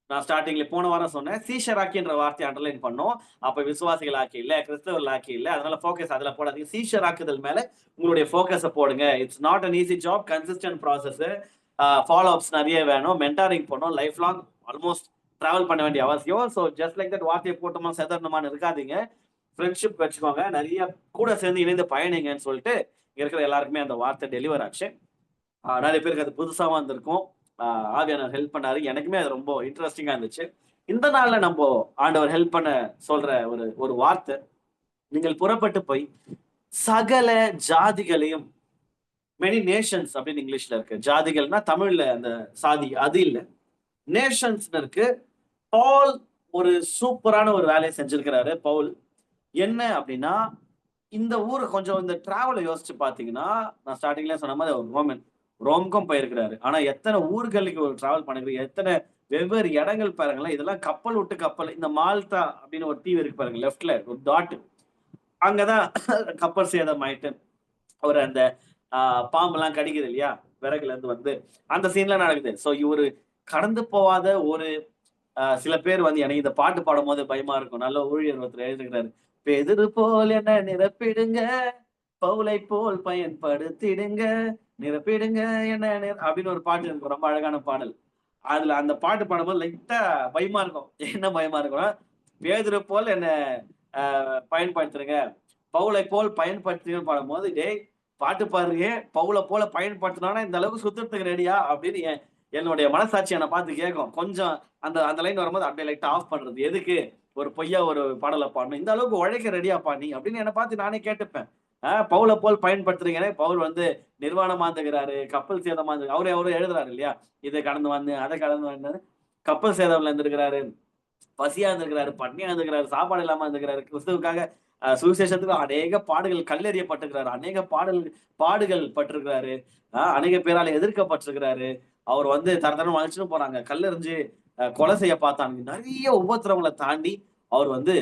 நான் ஸ்டார்ட்டிங்ல போன வாரம் சொன்னேன். சீஷராக்கின்ற வார்த்தைய அண்டர்லைன் பண்ணோம். அப்ப விசுவாசிகள் ஆக்கி இல்ல, கிறிஸ்தவர்கள் ஆக்கி இல்ல. அதனால ஃபோக்கஸ் அதுல போடாதீங்க. சீஷராக்குதல் மேல உங்களுடைய ஃபோக்கஸ போடுங்க. It's not an easy job. Consistent process. Follow ups நெறைய வேணும். மென்டாரிங் பண்ணணும். லைஃப் லாங் ஆல்மோஸ்ட் டிராவல் பண்ண வேண்டிய அவசியம். சோ ஜஸ்ட் லைக் தட் வார்த்தைய போட்டோமா செதறணுமான்னு இருக்காதீங்க. ஃப்ரெண்ட்ஷிப் வச்சுக்கோங்க. நெறைய கூட சேர்ந்து இணைந்து பயணிங்கன்னு சொல்லிட்டு இங்க இருக்கிற எல்லாருக்குமே அந்த வார்த்தை டெலிவர் ஆச்சு. நிறைய பேருக்கு அது புதுசாவும் இருந்திருக்கும். ஆவியானவர் ஹெல்ப் பண்ணாரு. எனக்குமே அது ரொம்ப இன்ட்ரஸ்டிங்கா இருந்துச்சு. இந்த நாள்ல நம்போ ஆண்டவர் ஹெல்ப் பண்ண சொல்ற ஒரு ஒரு வார்த்தை, நீங்கள் புறப்பட்டு போய் சகல ஜாதிகளையும், மெனி நேஷன்ஸ் அப்படின்னு இங்கிலீஷ்ல இருக்கு. ஜாதிகள்னா தமிழ்ல அந்த சாதி அது இல்ல. நேஷன்ஸ்னு இருக்கு. பவுல் ஒரு சூப்பரான ஒரு வேலையை செஞ்சிருக்கிறாரு பவுல். என்ன அப்படின்னா, இந்த ஊரு கொஞ்சம் இந்த டிராவல யோசிச்சு பார்த்தீங்கன்னா, நான் ஸ்டார்ட்டிங்லயே சொன்ன மாரி அவர் ரோம்க்கும் போயிருக்கிறாரு. ஆனா எத்தன ஊர்களுக்கு ஒரு டிராவல் பண்ணிருக்காரு. எத்தன வெவ்வேறு இடங்கள் பாருங்களேன். இதெல்லாம் கப்பல் விட்டு கப்பல். இந்த மால்டா அப்படின்னு ஒரு தீவு இருக்கு பாருங்க. லெஃப்ட்ல ஒரு டாட். அங்கதான் கப்பல் சேதமாயிட்டு அவரு அந்த பாம்பெல்லாம் கடிக்குது இல்லையா? விறகுல இருந்து வந்து அந்த சீன்லாம் நடக்குது. சோ இவரு கடந்து போவாத ஒரு சில பேர் வந்து எனக்கு இந்த பாட்டு பாடும்போது பயமா இருக்கும். நல்ல ஊழியர் ஒருத்தர் எழுதிருக்கிறாரு. "பெதுரு போல் என்ன நிரப்பிடுங்க, பவுலை போல் பயன்படுத்திடுங்க, நிரப்பிடுங்க என்ன அப்படின்னு ஒரு பாட்டு இருக்கும். ரொம்ப அழகான பாடல். அதுல அந்த பாட்டு பாடும்போது லைட்டா பயமா இருக்கும். என்ன பயமா இருக்கும்னா, பேதுரு போல் என்ன பயன்படுத்துறீங்க, பவுலை போல் பயன்படுத்துங்கன்னு பாடும்போது, டேய் பாட்டு பாடுறியே, பவுல போல பயன்படுத்தினானா இந்த அளவுக்கு சுத்தறதுக்கு ரெடியா? அப்படின்னு என்னுடைய மனசாட்சி என்ன பார்த்து கேட்கும். கொஞ்சம் அந்த அந்த லைன் வரும்போது அப்படியே லைட்டா ஆஃப் பண்றது. எதுக்கு? ஒரு பொய்யா ஒரு பாடல பாடணும். இந்த அளவுக்கு உழைக்க ரெடியாப்பா நீ? அப்படின்னு என்ன பார்த்து நானே கேட்டுப்பேன். பவுல போல் பயன்படுத்துறீங்களே, பவுல் வந்து நிர்வாணமாந்துகிறாரு, கப்பல் சேதமாந்து அவரே எழுதுறாரு இல்லையா? இத கடந்து வந்து, அத கடந்து வந்து கப்பல் சேதம்ல இருந்திருக்கிறாரு. பசியா இருந்திருக்கிறாரு, பட்னியா இருந்திருக்கிறாரு, சாப்பாடு இல்லாம இருந்திருக்கிறாரு. கிறிஸ்துவுக்காக சுவிசேஷத்துக்கு அநேக பாடுகள் கல்லெறியப்பட்டிருக்கிறாரு. அநேக பாடுகள் பட்டிருக்கிறாரு. அநேக பேரால எதிர்க்கப்பட்டிருக்கிறாரு. அவர் வந்து தரன்னு வளைச்சுன்னு போறாங்க. கல்லெறிஞ்சு கொலை செய்ய பார்த்தாங்க. நெறைய உபத்திரவங்கள தாண்டி அவர் வந்து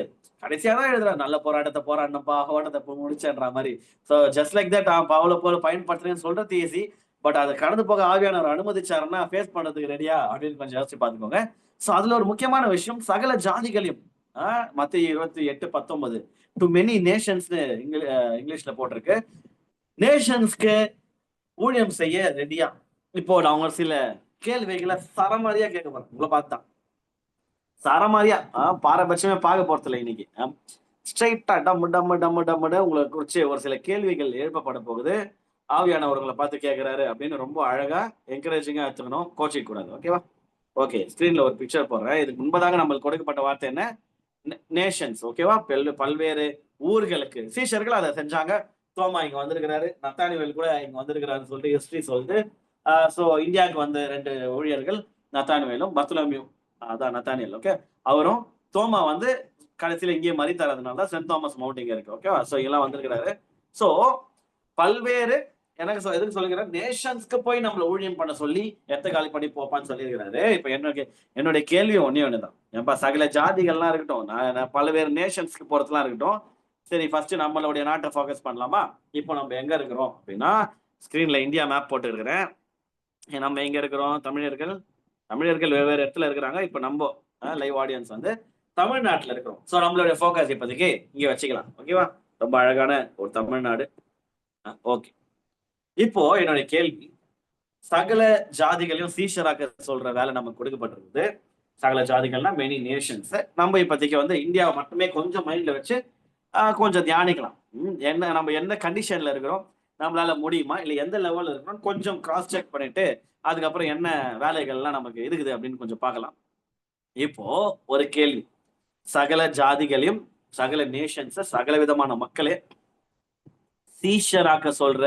கடைசியா தான் எழுதுறாரு. நல்ல போராட்டத்த போராடினப்பா, ஓட்டத்த முடிச்சேன்ற மாரி. சோ ஜஸ்ட் லைக் தட் பவுல போல பயன்படுத்துறேன்னு சொல்றது ஈஸி. பட் அத கடந்து போக ஆவியானவர் அனுமதிச்சாருன்னா, ஃபேஸ் பண்றதுக்கு ரெடியா? அப்படின்னு கொஞ்சம் யோசிச்சு பார்த்துக்கோங்க. சோ அதுல ஒரு முக்கியமான விஷயம் சகல ஜாதிகளையும் ஆ மத்தேயு 28:19 டூ மெனி நேஷன்ஸ்ன்னு இங்கிலீஷ்ல போட்டிருக்கு. நேஷன்ஸ்க்கு ஊழியம் செய்ய ரெடியா? இப்போ நான் ஒரு சில கேள்விகள சரமாரியா கேட்க போறேன். உங்கள பார்த்து தான். சரமாரியா பாரபட்சமே பார்க்க போறதில்ல இன்னைக்கு. ஸ்ட்ரெய்ட்டா டம்மு டம்மு டம்மு டம்முன்னு உங்கள குறிச்சு ஒரு சில கேள்விகள் எழுப்பப்பட போகுது. ஆவியானவர் உங்கள பார்த்து கேட்கிறாரு அப்படின்னு ரொம்ப அழகா என்கரேஜிங்கா எடுத்துக்கணும். கோச்சிக்க கூடாது. ஓகேவா? ஓகே. ஸ்கிரீன்ல ஒரு பிக்சர் போடுறேன். இதுக்கு முன்பதாக நம்மளுக்கு கொடுக்கப்பட்ட வார்த்தை என்ன? நேஷன்ஸ். ஓகேவா? பல்வேறு ஊர்களுக்கு சீஷர்கள் அத செஞ்சாங்க. தோமா இங்க வந்திருக்கிறாரு. நத்தானிவேல் கூட இங்க வந்திருக்கிறாருன்னு சொல்லிட்டு ஹிஸ்டரி சொல்லுது. சோ இந்தியாவுக்கு வந்த 2 ஊழியர்கள் நத்தானிவேலும், பர்த்தலோமியூ அதான் நத்தானியேல். ஓகே. அவரும் தோமா வந்து கடைசியில இங்கேயே மரித்தார். அதனால தான் செயின்ட் தாமஸ் மவுண்ட் இங்க இருக்கு. ஓகேவா? சோ இங்கலாம் வந்திருக்கிறாரு. சோ பல்வேறு எனக்கு எதுக்கு சொல்லிக்கிறேன், நேஷன்ஸ்க்கு போய் நம்மள ஊழியம் பண்ண சொல்லி காலி பண்ணி போப்பான்னு சொல்லியிருக்கிறாரு. இப்ப என்னுடைய கேள்வி ஒன்னே ஒண்ணுதான். ஏன்பா சகல ஜாதிகள்லாம் இருக்கட்டும், நான் பல்வேறு நேஷன்ஸ்க்கு போறதுலாம் இருக்கட்டும். சரி, ஃபர்ஸ்ட் நம்மளுடைய நாட்டை ஃபோக்கஸ் பண்ணலாமா? இப்போ நம்ம எங்க இருக்கிறோம் அப்படின்னா, ஸ்கிரீன்ல இந்தியா மேப் போட்டு இருக்கிறேன். நம்ம எங்க இருக்கிறோம்? தமிழர்கள் வெவ்வேறு இடத்துல இருக்கிறாங்க. இப்ப நம்ம லைவ் ஆடியன்ஸ் வந்து தமிழ்நாட்டுல இருக்கிறோம். சோ நம்மளுடைய ஃபோக்கஸ் இப்போதைக்கு இங்க வச்சுக்கலாம். ஓகேவா? ரொம்ப அழகான ஒரு தமிழ்நாடு. ஓகே. இப்போ என்னுடைய கேள்வி, சகல ஜாதிகளையும் சீஷராக்க சொல்ற வேலை நமக்கு கொடுக்கப்பட்டிருக்குது. சகல ஜாதிகள்னா மெனி நேஷன்ஸ். நம்ம இப்போதைக்கு வந்து இந்தியாவை மட்டுமே கொஞ்சம் மைண்ட்ல வச்சு கொஞ்சம் தியானிக்கலாம். நம்ம என்ன கண்டிஷன்ல இருக்கிறோம், நம்மளால முடியுமா, இல்ல எந்த லெவல்ல இருக்கிறோம் கொஞ்சம் கிராஸ் செக் பண்ணிட்டு அதுக்கப்புறம் என்ன வேலைகள்லாம் நமக்கு இருக்குது அப்படின்னு கொஞ்சம் பார்க்கலாம். இப்போ ஒரு கேள்வி, சகல ஜாதிகளையும் சகல நேஷன்ஸ் சகல விதமான மக்களே சீஷராக்க சொல்ற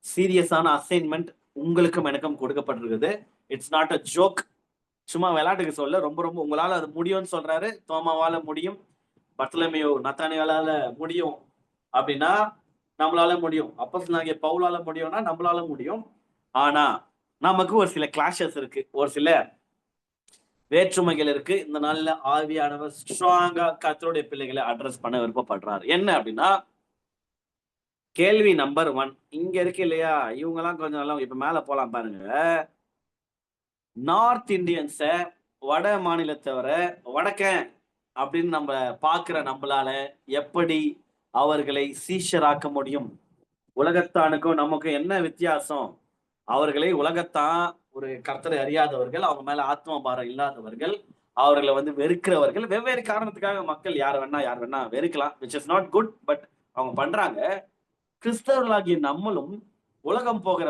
சீரியஸான அசைன்மெண்ட் உங்களுக்கும் எனக்கும் கொடுக்கப்பட்டிருக்குது. It's not a joke. சும்மா விளையாட்டுக்கு சொல்ல, ரொம்ப ரொம்ப உங்களால அது முடியும்னு சொல்றாரு. தோமாவால முடியும், பர்த்தலமேயு நத்தானியால முடியும் அப்படின்னா நம்மளால முடியும். அப்போஸ்தலனாகிய பவுலால முடியும்னா நம்மளால முடியும். ஆனா நமக்கு ஒரு சில கிளாஷஸ் இருக்கு, ஒரு சில வேற்றுமைகள் இருக்கு. இந்த நாள்ல ஆவியானவர் ஸ்ட்ராங்கா கர்த்தருடைய பிள்ளைகளை அட்ரஸ் பண்ண விருப்பப்படுறாரு. என்ன அப்படின்னா, கேள்வி நம்பர் 1 இங்க இருக்கு இல்லையா, இவங்க எல்லாம் கொஞ்சம் நல்லா இப்ப மேல போலாம் பாருங்க. நார்த் இந்தியன்ஸ, வட மாநிலத்தவரை வடக்கன் அப்படின்னு நம்ம பாக்குற நம்மளால எப்படி அவர்களை சீஷராக்க முடியும்? உலகத்தானுக்கும் நமக்கும் என்ன வித்தியாசம்? அவர்களை உலகத்தான் ஒரு கர்த்தரை அறியாதவர்கள், அவங்க மேல ஆத்ம பாரம் இல்லாதவர்கள், அவர்களை வந்து வெறுக்கிறவர்கள், வெவ்வேறு காரணத்துக்காக மக்கள் யார் வேணா வெறுக்கலாம், which is not good, but அவங்க பண்றாங்க. கிறிஸ்தவர்களாகிய நம்மளும் உலகம் போகிற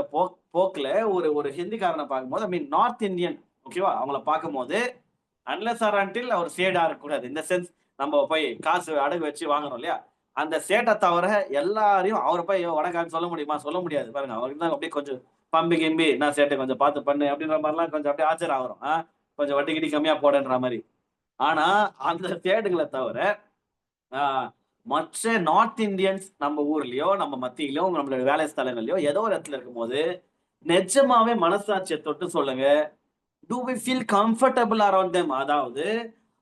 போக்குல ஒரு ஒரு ஹிந்திக்காரனை பார்க்கும்போது, ஐ மீன் நார்த் இந்தியன், ஓகேவா, அவங்கள பார்க்கும்போது அன்லெஸ் ஆர் அன்டில் அவர் சேடா இருக்கக்கூடாது. இந்த சென்ஸ், நம்ம போய் காசு அடகு வச்சு வாங்குறோம் இல்லையா, அந்த சேட்டை தவிர எல்லாரையும் அவரை போய் வடக்கான்னு சொல்ல முடியுமா? சொல்ல முடியாது. பாருங்க, அவருக்கு தான் அப்படியே கொஞ்சம் பம்பி கிம்பி, நான் சேட்டை கொஞ்சம் பார்த்து பண்ணு அப்படின்ற மாதிரிலாம் கொஞ்சம் அப்படியே ஆச்சரியம் ஆகிறோம். கொஞ்சம் வட்டி கிட்டி கம்மியா போடுன்ற மாதிரி. ஆனா அந்த சேட்டுகளை தவிர மற்ற நார்த் இந்தியன்ஸ் நம்ம ஊர்லயோ நம்ம மத்தியிலயோ நம்மளோட வேலை ஸ்தலங்கள்லயோ ஏதோ ஒரு இடத்துல இருக்கும்போது நிஜமாவே மனசாட்சியை தொட்டு சொல்லுங்க, do we feel comfortable around them? அதாவது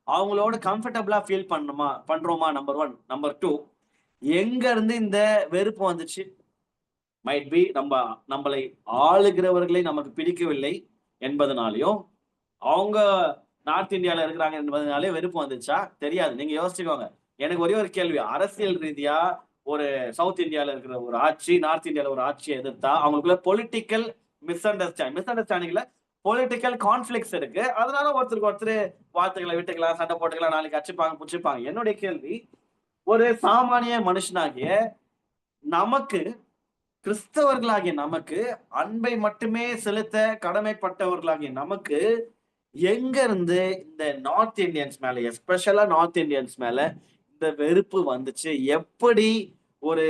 அவங்களோட கம்ஃபர்டபுளா ஃபீல் பண்றோமா? நம்பர் 1. நம்பர் 2, எங்க இருந்து இந்த வெறுப்பு வந்துச்சு? மைட் பி நம்மளை ஆளுகிறவர்களை நமக்கு பிடிக்கவில்லை என்பதனாலையும், அவங்க நார்த் இந்தியால இருக்கிறாங்க என்பதனாலே வெறுப்பு வந்துச்சா? தெரியாது. நீங்க யோசிச்சுக்கோங்க. எனக்கு ஒரே ஒரு கேள்வி, அரசியல் ரீதியா ஒரு சவுத் இந்தியால இருக்கிற ஒரு ஆட்சி நார்த் இந்தியால ஒரு ஆட்சியை எதிர்த்தா அவங்களுக்குள்ள பொலிட்டிக்கல் மிஸ் அண்டர்ஸ்டாண்டிங்ல பொலிட்டிக்கல் கான்ஃபிளிக்ஸ் இருக்கு. அதனால ஒருத்தருக்கு ஒருத்தர் வார்த்தைகளை விட்டுக்கலாம், சண்டை போட்டுக்கலாம், நாளைக்கு அடிச்சுப்பாங்க புடிச்சுப்பாங்க. என்னுடைய கேள்வி, ஒரு சாமானிய மனுஷனாகிய நமக்கு, கிறிஸ்தவர்களாகிய நமக்கு, அன்பை மட்டுமே செலுத்த கடமைப்பட்டவர்களாகிய நமக்கு எங்க இருந்து இந்த நார்த் இந்தியன்ஸ் மேல, எஸ்பெஷலா நார்த் இந்தியன்ஸ் மேல இந்த வெறுப்பு வந்துச்சு? எப்படி ஒரு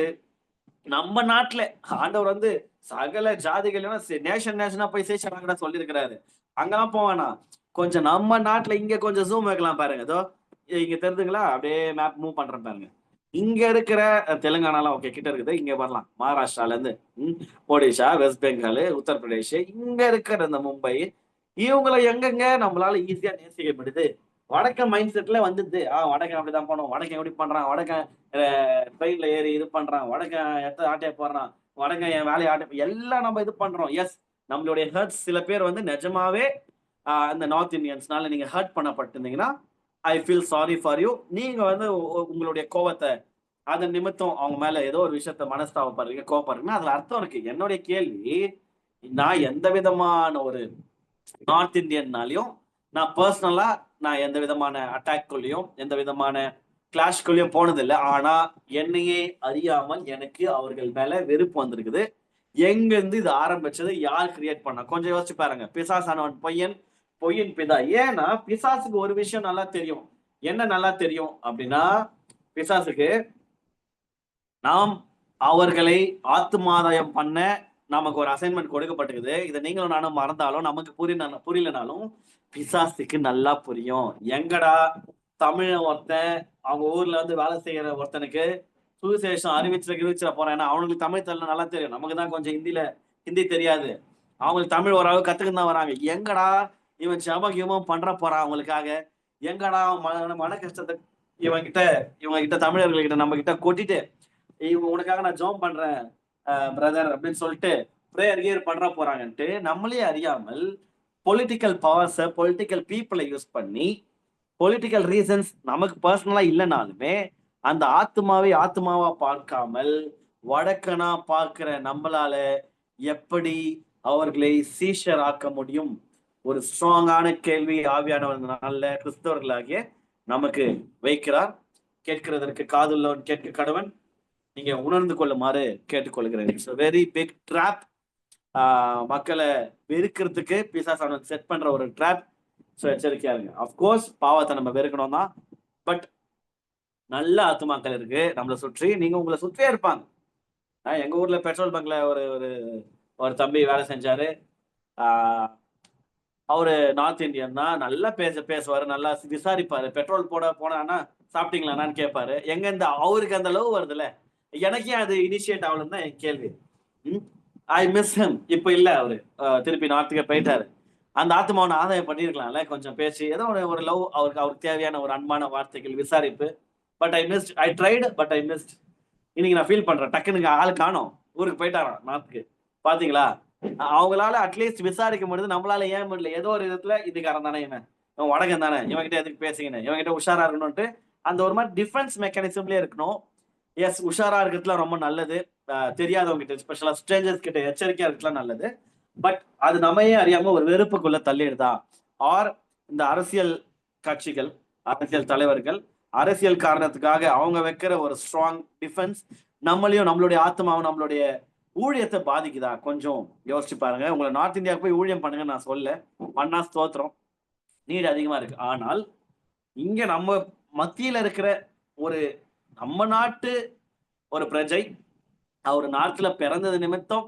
நம்ம நாட்டுல ஆண்டவர் வந்து சகல ஜாதிகள் நேஷனா போய் சேஷனா சொல்லி இருக்கிறாரு. அங்கெல்லாம் போவானா, கொஞ்சம் நம்ம நாட்டுல இங்க கொஞ்சம் ஜூம் வைக்கலாம் பாருங்க. ஏதோ இங்க தெரிஞ்சுங்களா, அப்படியே மேப் மூவ் பண்றேன் பாருங்க. இங்க இருக்கிற தெலுங்கானாலாம் ஓகே கிட்ட இருக்குது, இங்க வரலாம் மகாராஷ்டிரால இருந்து ஒடிஷா, வெஸ்ட் பெங்கால், உத்தரப்பிரதேஷ், இங்க இருக்கிற இந்த மும்பை, இவங்களை எங்கெங்க நம்மளால ஈஸியா நேசிக்க முடியுது? வடக்கன் மைண்ட் செட்ல வந்துது. வடக்கன் அப்படிதான் பண்ணுவோம், வடக்கன் எப்படி பண்றான், வடக்கன் ட்ரெயின்ல ஏறி இது பண்றான், வடக்கன் எத்த ஆட்டையை போடுறான், வடக்கன் என் வேலையை ஆட்டை எல்லாம் நம்ம இது பண்றோம். எஸ், நம்மளுடைய ஹர்ட்ஸ் சில பேர் வந்து நிஜமாவே அந்த நார்த் இந்தியன்ஸ்னால நீங்க ஹர்ட் பண்ணப்பட்டிருந்தீங்கன்னா, I feel sorry for you. நீங்க வந்து உங்களுடைய கோவத்தை அதன் நிமித்தம் அவங்க மேல ஏதோ ஒரு விஷயத்த மனஸ்தாபப்படுறீங்க, கோவப்படுறீங்கன்னா அதுல அர்த்தம் இருக்கு. என்னுடைய கேள்வி, நான் எந்த விதமான ஒரு நார்த் இந்தியன்னாலையும் நான் பர்சனலா நான் எந்த விதமான அட்டாக்குள்ளயும் எந்த விதமான கிளாஷ்குள்ளயும் போனதில்லை. ஆனா என்னையே அறியாமல் எனக்கு அவர்கள் மேல வெறுப்பு வந்திருக்குது. எங்க இருந்து இது ஆரம்பிச்சது, யார் கிரியேட் பண்ணா? கொஞ்சம் யோசிச்சு பாருங்க. பிசாசானவன் பொய்யின் பிதா. ஏன்னா பிசாசுக்கு ஒரு விஷயம் நல்லா தெரியும். என்ன நல்லா தெரியும் அப்படின்னா, பிசாசுக்கு நாம் அவர்களை ஆத்துமாதாயம் பண்ண நமக்கு ஒரு அசைன்மெண்ட் கொடுக்கப்பட்டிருக்குது. இதை நீங்களும் நானும் மறந்தாலும் நமக்கு புரியலனாலும் பிசாசுக்கு நல்லா புரியும். எங்கடா தமிழ ஒருத்தன் அவங்க ஊர்ல வந்து வேலை செய்யற ஒருத்தனுக்கு சுவிசேஷம் அறிவிச்சிட போறேன். ஏன்னா அவனுக்கு தமிழ் தெரியல நல்லா தெரியும். நமக்கு தான் கொஞ்சம் ஹிந்தி தெரியாது. அவங்களுக்கு தமிழ் ஓரளவு கத்துக்கிட்டு தான் வராங்க. எங்கடா இவன் ஜெபம் பண்ற போறான் அவங்களுக்காக, எங்கடா மன கஷ்டத்தை இவங்க கிட்ட தமிழர்கள் கிட்ட நம்ம கிட்ட கொட்டிட்டு உனக்காக நான் ஜெபம் பண்றேன் பிரதர் அப்படின்னு சொல்லிட்டு பிரேயர் கியர் பண்ற போறாங்கன்ட்டு நம்மளே அறியாமல் பொலிட்டிக்கல் பவர்ஸை பொலிட்டிக்கல் பீப்புளை யூஸ் பண்ணி பொலிட்டிக்கல் ரீசன்ஸ் நமக்கு பர்சனலா இல்லைனாலுமே அந்த ஆத்மாவா பார்க்காமல் வடக்கனா பார்க்கிற நம்மளால எப்படி அவர்களை சீஷர் ஆக்க முடியும்? ஒரு ஸ்ட்ராங்கான கேள்வி ஆவியானவர்களால கிறிஸ்தவர்களாகிய நமக்கு வைக்கிறார். கேட்கிறதற்கு காதுள்ளவன் கேட்க கடவன், நீங்க உணர்ந்து கொள்ளுமாறு கேட்டுக்கொள்கிறேன். It's very big trap. மக்களை வெறுக்கிறதுக்கு பிசாசானவன் செட் பண்ற ஒரு ட்ராப். ஸோ எச்சரிக்கையா இருங்க. அப்கோர்ஸ் பாவத்தை நம்ம வெறுக்கணும் தான், பட் நல்ல ஆத்துமாக்கள் இருக்கு நம்மளை சுற்றி. நீங்க உங்களை சுற்றியே இருப்பாங்க. எங்க ஊர்ல பெட்ரோல் பங்க்ல ஒரு ஒரு தம்பி வேலை செஞ்சாரு. அவரு நார்த் இந்தியன் தான். நல்லா பேசுவாரு, நல்லா விசாரிப்பாரு. பெட்ரோல் போனான்னா சாப்பிட்டீங்களான்னு கேட்பாரு. எங்க இந்த அவருக்கு அந்த லவ் வருதுல்ல, எனக்கே அது இனிஷியேட் ஆகலன்னு தான் என் கேள்வி. I miss him. இப்ப இல்ல, அவரு திருப்பி நார்த்துக்கே போயிட்டாரு. அந்த ஆத்மாவை ஆதாயம் பண்ணிருக்கலாம்ல, கொஞ்சம் பேசி ஏதோ ஒரு லவ், அவருக்கு தேவையான ஒரு அன்பான வார்த்தைகள், விசாரிப்பு. But I missed. I tried but I missed. இன்னைக்கு நான் ஃபீல் பண்றேன், டக்குனுக்கு ஆள் காணோம், ஊருக்கு போயிட்டாராம் நார்த்துக்கு. பாத்தீங்களா, அவங்களால அட்லீஸ்ட் விசாரிக்க முடியுது, நம்மளால ஏன் முடியல? ஏதோ ஒரு விதத்துல இதுக்காரன் தானே இவன் வடகன் தானே, இவன்கிட்ட எதுக்கு பேசுங்கன்னு, இவன்கிட்ட உஷாரா இருக்கணும்ட்டு அந்த ஒரு மாதிரி டிஃபென்ஸ் மெக்கானிசம்லயே இருக்கணும். எஸ், உஷாரா இருக்கிறதுலாம் ரொம்ப நல்லது. தெரியாதவங்க கிட்ட, ஸ்பெஷலா ஸ்ட்ரேஞ்சர்ஸ் கிட்ட எச்சரிக்கையா இருக்கலாம் நல்லது. பட் அது நம்மையே அறியாம ஒரு வெறுப்புக்குள்ள தள்ளிடுதா? ஆர் இந்த அரசியல் கட்சிகள், அரசியல் தலைவர்கள் அரசியல் காரணத்துக்காக அவங்க வைக்கிற ஒரு ஸ்ட்ராங் டிஃபென்ஸ் நம்மளையும் நம்மளுடைய ஆத்மாவும் நம்மளுடைய ஊழியத்தை பாதிக்குதா? கொஞ்சம் யோசிச்சு பாருங்க. உங்களை நார்த் இந்தியாவுக்கு போய் ஊழியம் பண்ணுங்க நான் சொல்ல, பண்ணா ஸ்தோத்திரம், நீடு அதிகமா இருக்கு. ஆனால் இங்க நம்ம மத்தியில இருக்கிற ஒரு நம்ம நாட்டு ஒரு பிரஜை, அவர் நாட்டுல பிறந்தது நிமித்தம்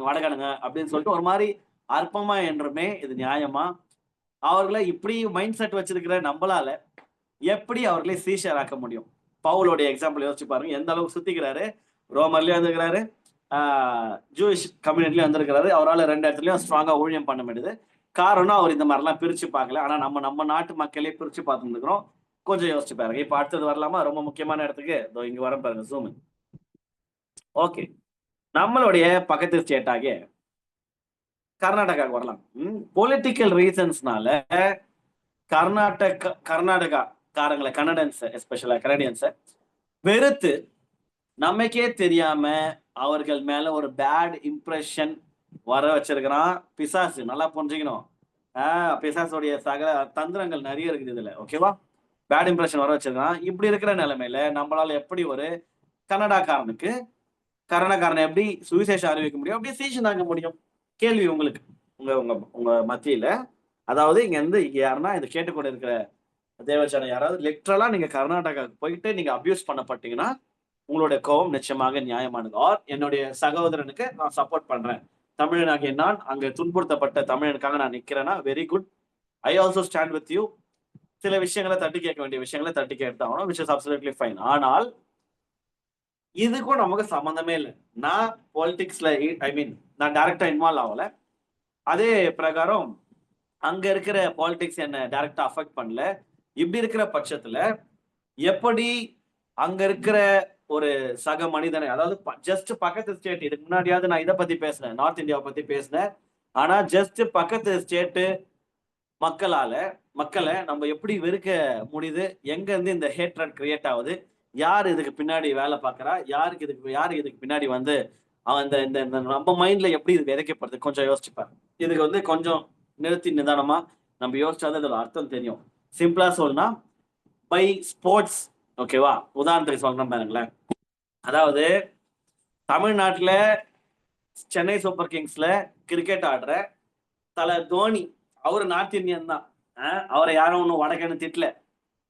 வடகணுங்க அப்படின்னு சொல்லிட்டு ஒரு மாதிரி அற்பமா என்றுமே இது நியாயமா? அவர்களை இப்படி மைண்ட் செட் வச்சிருக்கிற நம்மளால எப்படி அவர்களை சீஷர் ஆக்க முடியும்? பவுலோடைய எக்ஸாம்பிள் யோசிச்சு பாருங்க. எந்த அளவுக்கு சுத்திக்கிறாரு. ரோமர்லயும் வந்திருக்கிறாரு, ஜூயிஷ் கம்யூனிட்டிலயும் வந்திருக்கிறாரு. அவரால் 2 இடத்துலயும் ஸ்ட்ராங்கா ஊழியம் பண்ண முடியுது. காரணம், அவர் இந்த மாதிரிலாம் பிரிச்சு பார்க்கல. ஆனா நம்ம நாட்டு மக்களே பிரிச்சு பார்த்துருக்கிறோம். கொஞ்சம் யோசிச்சு பாருங்க. இப்ப அடுத்தது வரலாமா? ரொம்ப முக்கியமான இடத்துக்கு இங்க வர பாருங்க, ஜூம். ஓகே, நம்மளுடைய பக்கத்து ஸ்டேட் ஆகிய கர்நாடகாவுக்கு வரலாம். பொலிட்டிக்கல் ரீசன்ஸ்னால கர்நாடகா காரங்களை, கன்னடன்ஸ் எஸ்பெஷலா கனடியன்ஸை வெறுத்து நமக்கே தெரியாம அவர்கள் மேல ஒரு பேட் இம்ப்ரெஷன் வர வச்சிருக்கிறான் பிசாசு. நல்லா புரிஞ்சுக்கணும். பிசாசுடைய சகல தந்திரங்கள் நிறைய இருக்குது இதுல. ஓகேவா? பேட் இம்ப்ரெஷன் வர வச்சிருக்கான். இப்படி இருக்கிற நிலைமையில நம்மளால எப்படி ஒரு கன்னடாக்காரனுக்கு கர்நாடகாரனை எப்படி சுவிசேஷம் அறிவிக்க முடியும், எப்படி சீஷன் ஆக முடியும்? கேள்வி உங்களுக்கு உங்க உங்க உங்க மத்தியில. அதாவது இங்க இருந்து யாருன்னா இதை கேட்டுக்கொண்டு இருக்கிற தேவஜனம் யாராவது லிட்ரலா நீங்க கர்நாடகாவுக்கு போயிட்டு நீங்க அபியூஸ் பண்ணப்பட்டீங்கன்னா உங்களுடைய கோபம் நிச்சயமாக நியாயமானது. ஆர் என்னுடைய சகோதரனுக்கு நான் சப்போர்ட் பண்றேன், தமிழனாகிய நான் அங்க துன்புறுத்தப்பட்ட தமிழனுக்காக நான் நிக்கிறேன்னா very good. I also stand with you. சில விஷயங்களை தட்டி கேட்க வேண்டிய விஷயங்களை தட்டி கேட்டாகணும், விச் இஸ் அப்சல்யூட்லி ஃபைன். ஆனால் இதுக்கும் நமக்கு சம்பந்தமே இல்லை. நான் பாலிடிக்ஸ்ல நான் டைரக்டா இன்வால்வ் ஆகல. அதே பிரகாரம் அங்க இருக்கிற பாலிடிக்ஸ் என்ன டைரக்டா அஃபெக்ட் பண்ணல. இப்படி இருக்கிற பட்சத்துல எப்படி அங்க இருக்கிற ஒரு சக மனிதனை, அதாவது ஜஸ்ட் பக்கத்து ஸ்டேட், இதுக்கு முன்னாடியாவது நான் இதை பத்தி பேசினேன், நார்த் இந்தியாவை பத்தி பேசினேன். ஆனா ஜஸ்ட் பக்கத்து ஸ்டேட்டு மக்களை நம்ம எப்படி வெறுக்க முடியுது? எங்க இருந்து இந்த ஹேட்ரட் கிரியேட் ஆகுது? யார் இதுக்கு பின்னாடி வேலை பார்க்கறா? யாரு இதுக்கு பின்னாடி இந்த நம்ம மைண்ட்ல எப்படி இது விதைக்கப்படுது? கொஞ்சம் யோசிச்சுப்பாரு. இதுக்கு கொஞ்சம் நிறுத்தி நிதானமா நம்ம யோசிச்சாதான் இதோட அர்த்தம் தெரியும். சிம்பிளா சொல்லணும்னா பை ஸ்போர்ட்ஸ். ஓகேவா? உதாரணத்துக்கு சொல்லணும் பாருங்களேன். அதாவது தமிழ்நாட்டுல சென்னை சூப்பர் கிங்ஸ்ல கிரிக்கெட் ஆடுற தல தோனி, அவரு நார்த் இந்தியன் தான். அவரை யாரும் ஒன்றும் வடக்கன்னு திட்டல.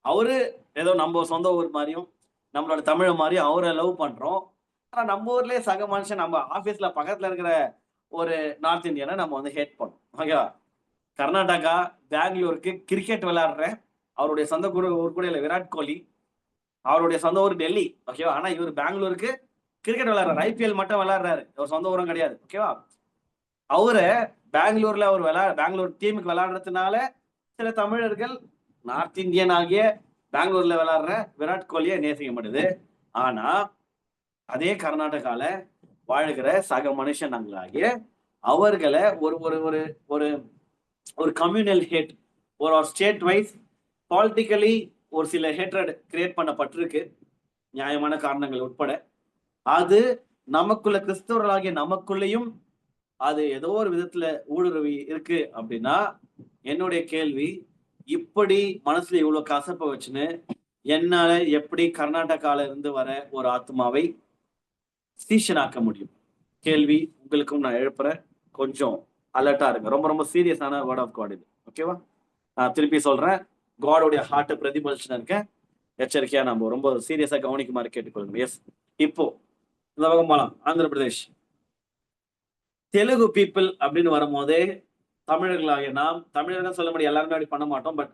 அவரு ஏதோ நம்ம சொந்த ஊர் மாதிரியும் நம்மளோட தமிழ் மாதிரியும் அவரை லவ் பண்றோம். ஆனா நம்ம ஊர்லயே சக மனுஷன் நம்ம ஆபீஸ்ல பக்கத்துல இருக்கிற ஒரு நார்த் இந்தியனை நம்ம ஹேட் பண்ணோம். ஓகேவா? கர்நாடகா பெங்களூருக்கு கிரிக்கெட் விளையாடுற அவருடைய சொந்த ஊர் கூட இல்லை, விராட் கோலி அவருடைய சொந்த ஊர் டெல்லி, ஓகேவா? ஆனா இவர் பெங்களூருக்கு கிரிக்கெட் விளையாடுறாரு, ஐபிஎல் மட்டும் விளையாடுறாரு, அவர் சொந்த ஊரும் கிடையாது, ஓகேவா? அவரு பெங்களூர்ல அவர் பெங்களூர் டீமுக்கு விளையாடுறதுனால சில தமிழர்கள் நார்த் இந்தியன் ஆகிய பெங்களூர்ல விளையாடுற விராட் கோலியை நேசிக்க மாட்டேது. ஆனா அதே கர்நாடகால வாழ்கிற சக மனுஷனாகிய அவர்களை ஒரு ஒரு ஒரு ஒரு ஒரு கம்யூனல் ஹேட், ஒரு ஸ்டேட் வைஸ் பாலிட்டிக்கலி ஒரு சில ஹேட்ரட் கிரியேட் பண்ணப்பட்டிருக்கு, நியாயமான காரணங்கள் உட்பட. அது நமக்குள்ள கிறிஸ்தவர்களாகிய நமக்குள்ளேயும் அது ஏதோ ஒரு விதத்துல ஊடுருவி இருக்கு அப்படின்னா, என்னுடைய கேள்வி, இப்படி மனசுல இவ்வளவு கசப்ப வச்சுன்னு என்னால எப்படி கர்நாடகால இருந்து வர ஒரு ஆத்மாவை சீஷனாக்க முடியும்? கேள்வி உங்களுக்கும் நான் எழுப்புறேன். கொஞ்சம் அலர்ட்டா இருங்க. ரொம்ப ரொம்ப சீரியஸான வேர்ட் ஆஃப் காட் இது, ஓகேவா? நான் திருப்பி சொல்றேன், காடோடைய ஹார்ட்டை பிரதிபலிச்சுன்னு இருக்கேன். எச்சரிக்கையா நம்ம ரொம்ப சீரியஸா கவனிக்குமாறு கேட்டுக்கொள்ளுங்க. எஸ், இப்போ இந்த பக்கம் போலாம். ஆந்திர பிரதேஷ் தெலுங்கு பீப்புள் அப்படின்னு வரும்போதே தமிழர்களாகிய நாம், தமிழர்கள் சொல்ல முடியும், எல்லாருமே அப்படி பண்ண மாட்டோம், பட்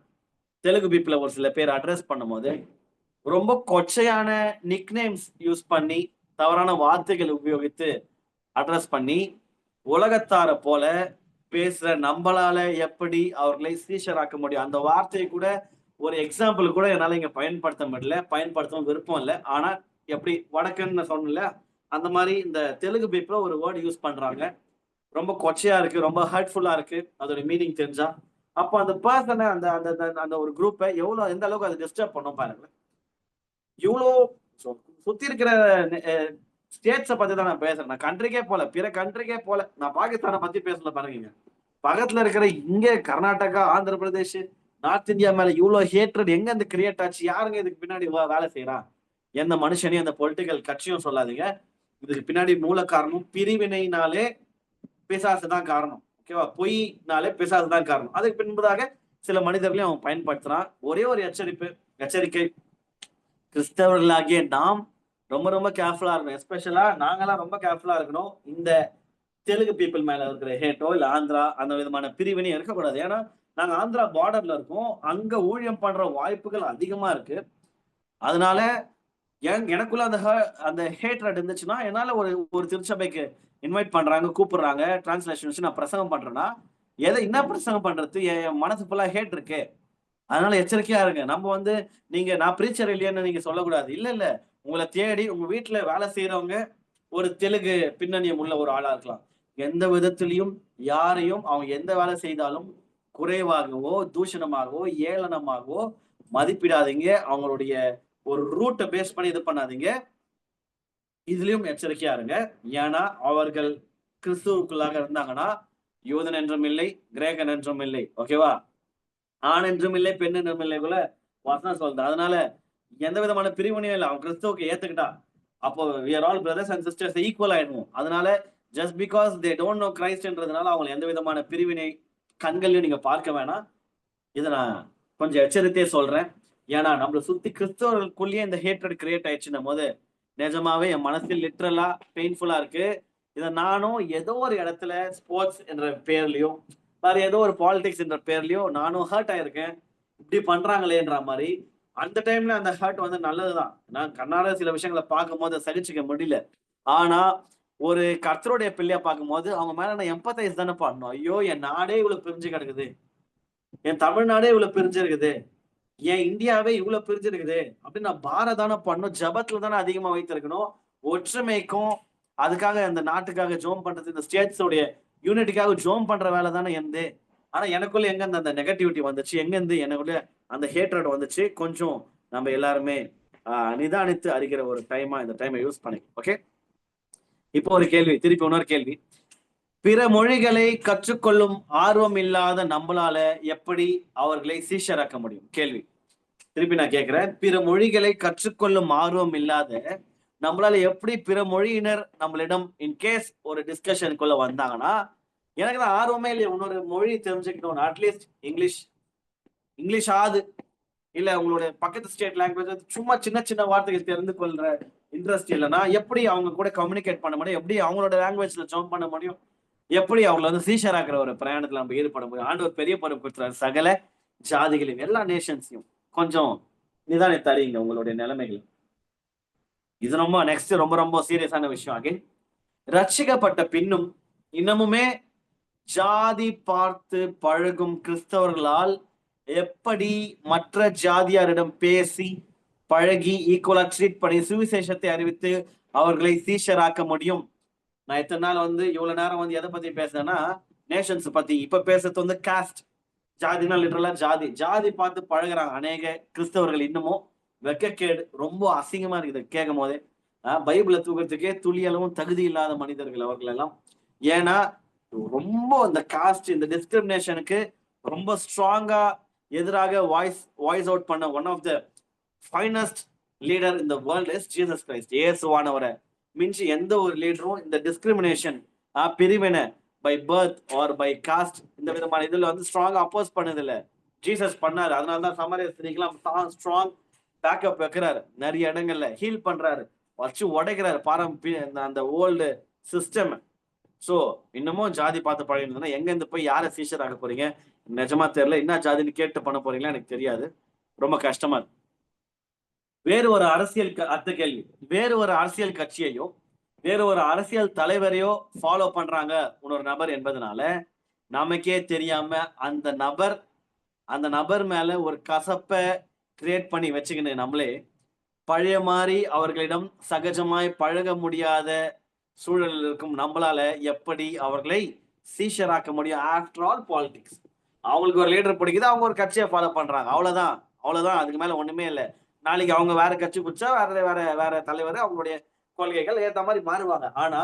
தெலுங்கு பீப்புளை ஒரு சில பேர் அட்ரஸ் பண்ணும்போது ரொம்ப கொச்சையான நிக்நேம்ஸ் யூஸ் பண்ணி, தவறான வார்த்தைகள் உபயோகித்து அட்ரஸ் பண்ணி, உலகத்தார போல பேசுற நம்மளால எப்படி அவர்களை சீஷராக்க முடியும்? அந்த வார்த்தையை கூட ஒரு எக்ஸாம்பிள் கூட என்னால இங்க பயன்படுத்த முடியல, பயன்படுத்தவும் விருப்பம் இல்லை. ஆனா எப்படி வடக்குன்னு நான் சொன்னேன்ல, அந்த மாதிரி இந்த தெலுங்கு பீப்புள ஒரு வேர்டு யூஸ் பண்றாங்க, ரொம்ப கொச்சையா இருக்கு, ரொம்ப ஹர்ட்ஃபுல்லா இருக்கு, அதோட மீனிங் தெரிஞ்சா. அப்போ அந்த பர்சனை, அந்த அந்த அந்த ஒரு குரூப்பை எவ்வளவு, எந்த அளவுக்கு அதை டிஸ்டர்ப் பண்ணும் பாருங்க. இவ்வளோ சுத்தி இருக்கிற ஸ்டேட்ஸை பத்தி தான் நான் பேசுறேன். நான் கண்ட்ரிக்கே போல, பிற கண்ட்ரிக்கே போல, நான் பாகிஸ்தானை பத்தி பேசல பாருங்க. பக்கத்துல இருக்கிற இங்க கர்நாடகா, ஆந்திர பிரதேஷ், நார்த் இந்தியா மேல இவ்வளவு ஹேட்ரட் எங்க இருந்து கிரியேட் ஆச்சு? யாருங்க இதுக்கு பின்னாடி வேலை செய்யறா? எந்த மனுஷனையும் அந்த பொலிட்டிக்கல் கட்சியும் சொல்லாதீங்க. இதுக்கு பின்னாடி மூல காரணம் பிரிவினைனாலே பிசாசு தான் காரணம், ஓகேவா? பொய்னாலே பிசாசு தான் காரணம். அதுக்கு பின்பதாக சில மனிதர்களையும் அவன் பயன்படுத்துறான். ஒரே ஒரு எச்சரிக்கை, கிறிஸ்தவர்களாகிய நாம் ரொம்ப ரொம்ப கேர்ஃபுல்லா இருக்கணும். எஸ்பெஷலா நாங்கெல்லாம் ரொம்ப கேர்ஃபுல்லா இருக்கணும். இந்த தெலுங்கு பீப்புள் மேல இருக்கிற ஹேட்டோ இல்ல ஆந்திரா அந்த விதமான பிரிவினையும் இருக்கக்கூடாது. ஏன்னா நாங்க ஆந்திரா பார்டர்ல இருக்கோம், அங்க ஊழியம் பண்ற வாய்ப்புகள் அதிகமா இருக்கு. அதனால எனக்குள்ள அந்த ஹேட்ரட் இருந்துச்சுன்னா, என்னால ஒரு ஒரு திருச்சபைக்கு இன்வைட் பண்றாங்க, கூப்பிடுறாங்க, டிரான்ஸ்லேஷன் வச்சு நான் பிரசங்கம் பண்றேன்னா, என்ன பிரசங்கம் பண்றது? என் மனசு ஃபுல்லா ஹேட் இருக்கு. அதனால எச்சரிக்கையா இருங்க. நம்ம நீங்க நான் பிரீச்சர் இல்லையான்னு நீங்க சொல்லக்கூடாது. இல்ல இல்ல, உங்களை தேடி உங்க வீட்டுல வேலை செய்யறவங்க ஒரு தெலுங்கு பின்னணியம் உள்ள ஒரு ஆளா இருக்கலாம். எந்த விதத்திலையும் யாரையும் அவங்க எந்த வேலை செய்தாலும் குறைவாகவோ, தூஷணமாகவோ, ஏளனமாகவோ மதிப்பிடாதீங்க. அவங்களுடைய ஒரு ரூட்டை பேஸ் பண்ணி இது பண்ணாதீங்க. இதுலயும் எச்சரிக்கையா இருங்க. ஏன்னா அவர்கள் கிறிஸ்துவுக்குள்ளாக இருந்தாங்கன்னா, யூதன் என்றும் இல்லை, கிரேக்கன் என்றும் இல்லை, ஓகேவா? ஆண் என்றும் இல்லை, பெண் என்றும் இல்லை கூட வசனம் சொல்லுது. அதனால எந்த விதமான பிரிவினையும் இல்லை. அவன் கிறிஸ்துவுக்கு ஏத்துக்கிட்டா, அப்போ we are all brothers and sisters, equal ஆயிடுவோம். அதனால just because they don't know கிரைஸ்ட்ன்றதுனால அவங்க எந்த விதமான பிரிவினை கண்களையும் நீங்க பார்க்க வேணாம். இதை நான் கொஞ்சம் எச்சரித்தே சொல்றேன். ஏன்னா நம்மளை சுத்தி கிறிஸ்தவர்களுக்குள்ளேயே இந்த ஹேட்ரட் கிரியேட் ஆயிடுச்சுன்னும் போது நிஜமாவே என் மனசில் லிட்ரலா பெயின்ஃபுல்லா இருக்கு. இதை நானும் ஏதோ ஒரு இடத்துல ஸ்போர்ட்ஸ் என்ற பேர்லயும் வேற ஏதோ ஒரு பாலிடிக்ஸ் என்ற பேர்லயும் நானும் ஹர்ட் ஆயிருக்கேன். இப்படி பண்றாங்களேன்ற மாதிரி. அந்த டைம்ல அந்த ஹர்ட் நல்லதுதான். நான் கண்ணால சில விஷயங்களை பார்க்கும் போது சகிச்சுக்க முடியல. ஆனா ஒரு கர்த்தருடைய பிள்ளையா பார்க்கும் போது அவங்க மேல நான் எம்பத்தைஸ் தானே பண்ணணும். ஐயோ, என் நாடே இவ்வளவு பிரிஞ்சு கிடக்குது, என் தமிழ்நாடே இவ்வளவு பிரிஞ்சிருக்குது, என் இந்தியாவே இவ்வளவு பிரிஞ்சிருக்குது அப்படின்னு நான் பாரதான பண்ணும். ஜபத்துல தானே அதிகமா வைத்திருக்கணும். ஒற்றுமைக்கும் அதுக்காக அந்த நாட்டுக்காக ஜோம் பண்றது, இந்த ஸ்டேட்ஸோடைய யூனிட்டிக்காக ஜோம் பண்ற வேலை தானே எந்த. ஆனா எனக்குள்ள எங்க அந்த நெகட்டிவிட்டி வந்துச்சு, எங்க இருந்து எனக்குள்ள அந்த ஹேட்ரட் வந்துச்சு. கொஞ்சம் நம்ம எல்லாருமே நிதானித்து அறிகிற ஒரு டைமா இந்த டைமை யூஸ் பண்ணி. ஓகே, இப்போ ஒரு கேள்வி, திருப்பி இன்னொரு கேள்வி. பிற மொழிகளை கற்றுக்கொள்ளும் ஆர்வம் இல்லாத நம்மளால எப்படி அவர்களை சீஷராக்க முடியும்? கேள்வி திருப்பி நான் கேட்கிறேன். பிற மொழிகளை கற்றுக்கொள்ளும் ஆர்வம் இல்லாத நம்மளால எப்படி பிற மொழியினர் நம்மளிடம் இன்கேஸ் ஒரு டிஸ்கஷனுக்குள்ள வந்தாங்கன்னா, எனக்கு தான் ஆர்வமே இல்லையா இன்னொரு மொழி தெரிஞ்சுக்கணும், அட்லீஸ்ட் இங்கிலீஷ் ஆகுது இல்ல உங்களுடைய பக்கத்து ஸ்டேட் லாங்குவேஜ் சும்மா சின்ன சின்ன வார்த்தைகள் தெரிந்து கொள்ற இன்ட்ரெஸ்ட் இல்லைன்னா எப்படி அவங்க கூட கம்யூனிகேட் பண்ண முடியும்? எப்படி அவங்களோட லாங்குவேஜ்ல ஜம்ப் பண்ண முடியும்? எப்படி அவங்களை சீஷராக்குற ஒரு பிரயாணத்துல நம்ம ஈடுபட முடியும்? ஆண்டவர் பெரிய பொறுப்பு கொடுத்துறாரு, சகல ஜாதிகளையும் எல்லா நேஷன்ஸையும். கொஞ்சம் நிதானி தரீங்க உங்களுடைய நிலைமைகள். இது ரொம்ப நெக்ஸ்ட் ரொம்ப ரொம்ப சீரியஸான விஷயம். அகைன், ரட்சிக்கப்பட்ட பின்னும் இன்னமுமே ஜாதி பார்த்து பழகும் கிறிஸ்தவர்களால் எப்படி மற்ற ஜாதியாரிடம் பேசி பழகி ஈக்குவலா ட்ரீட் பண்ணி சுவிசேஷத்தை அறிவித்து அவர்களை சீஷராக்க முடியும்? நான் எத்தனை நாள் இவ்வளவு நேரம் எதை பத்தி பேசுறேன்னா நேஷன்ஸ் பத்தி. இப்ப பேசுறது காஸ்ட், ஜாதினா லிட்டரலா ஜாதி ஜாதி பார்த்து பழகுறாங்க அநேக கிறிஸ்தவர்கள். இன்னமும் வெக்கக்கேடு, ரொம்ப அசிங்கமா இருக்குது கேட்கும் போதே. பைபிளை தூக்கிறதுக்கே துளியளவும் தகுதி இல்லாத மனிதர்கள் அவர்கள் எல்லாம். ஏன்னா ரொம்ப இந்த காஸ்ட், இந்த டிஸ்கிரிமினேஷனுக்கு ரொம்ப ஸ்ட்ராங்கா எதிராக வாய்ஸ் அவுட் பண்ண one of the finest leader in the world is Jesus Christ. இயேசுவானவரை மிஞ்சி எந்த ஒரு லீடரும் இந்த டிஸ்கிரிமினேஷன், பிரிவினை by birth or by caste, இந்த விதமான இதுல ஸ்ட்ராங்கா அப்போஸ் பண்ணது இல்ல. ஜீசஸ் பண்ணாரு. அதனாலதான் சமரிய ஸ்திரீக்கெல்லாம் ஸ்ட்ராங் பேக்கப் வைக்கிறாரு. நிறைய இடங்கள்ல ஹீல் பண்றாரு, வச்சு உடைக்கிறாரு அந்த ஓல்டு சிஸ்டம். சோ இன்னமும் ஜாதி பார்த்து பழகினா எங்க இருந்து போய் யாரை சீஷர் ஆக போறீங்க? நிஜமா தெரியல. என்ன ஜாதின்னு கேட்டு பண்ண போறீங்களா எனக்கு தெரியாது. ரொம்ப கஷ்டமா இருக்கு. வேறு ஒரு அரசியல் அடுத்த கேள்வி, வேறு ஒரு அரசியல் கட்சியையோ வேறு ஒரு அரசியல் தலைவரையோ ஃபாலோ பண்றாங்க இன்னொரு நபர் என்பதனால நமக்கே தெரியாம அந்த நபர் மேல ஒரு கசப்பை கிரியேட் பண்ணி வச்சுக்கின்னு நம்மளே பழைய மாதிரி அவர்களிடம் சகஜமாய் பழக முடியாத சூழலில் இருக்கும் நம்மளால எப்படி அவர்களை சீஷராக்க முடியும்? After all politics. அவங்களுக்கு ஒரு லீடர் பிடிக்குது, அவங்க ஒரு கட்சியை ஃபாலோ பண்றாங்க, அவ்வளவுதான். அதுக்கு மேல ஒண்ணுமே இல்லை. நாளைக்கு அவங்க வேற கட்சி குடிச்சா வேற தலைவர், அவங்களுடைய கொள்கைகள் ஏத்த மாதிரி மாறுவாங்க. ஆனா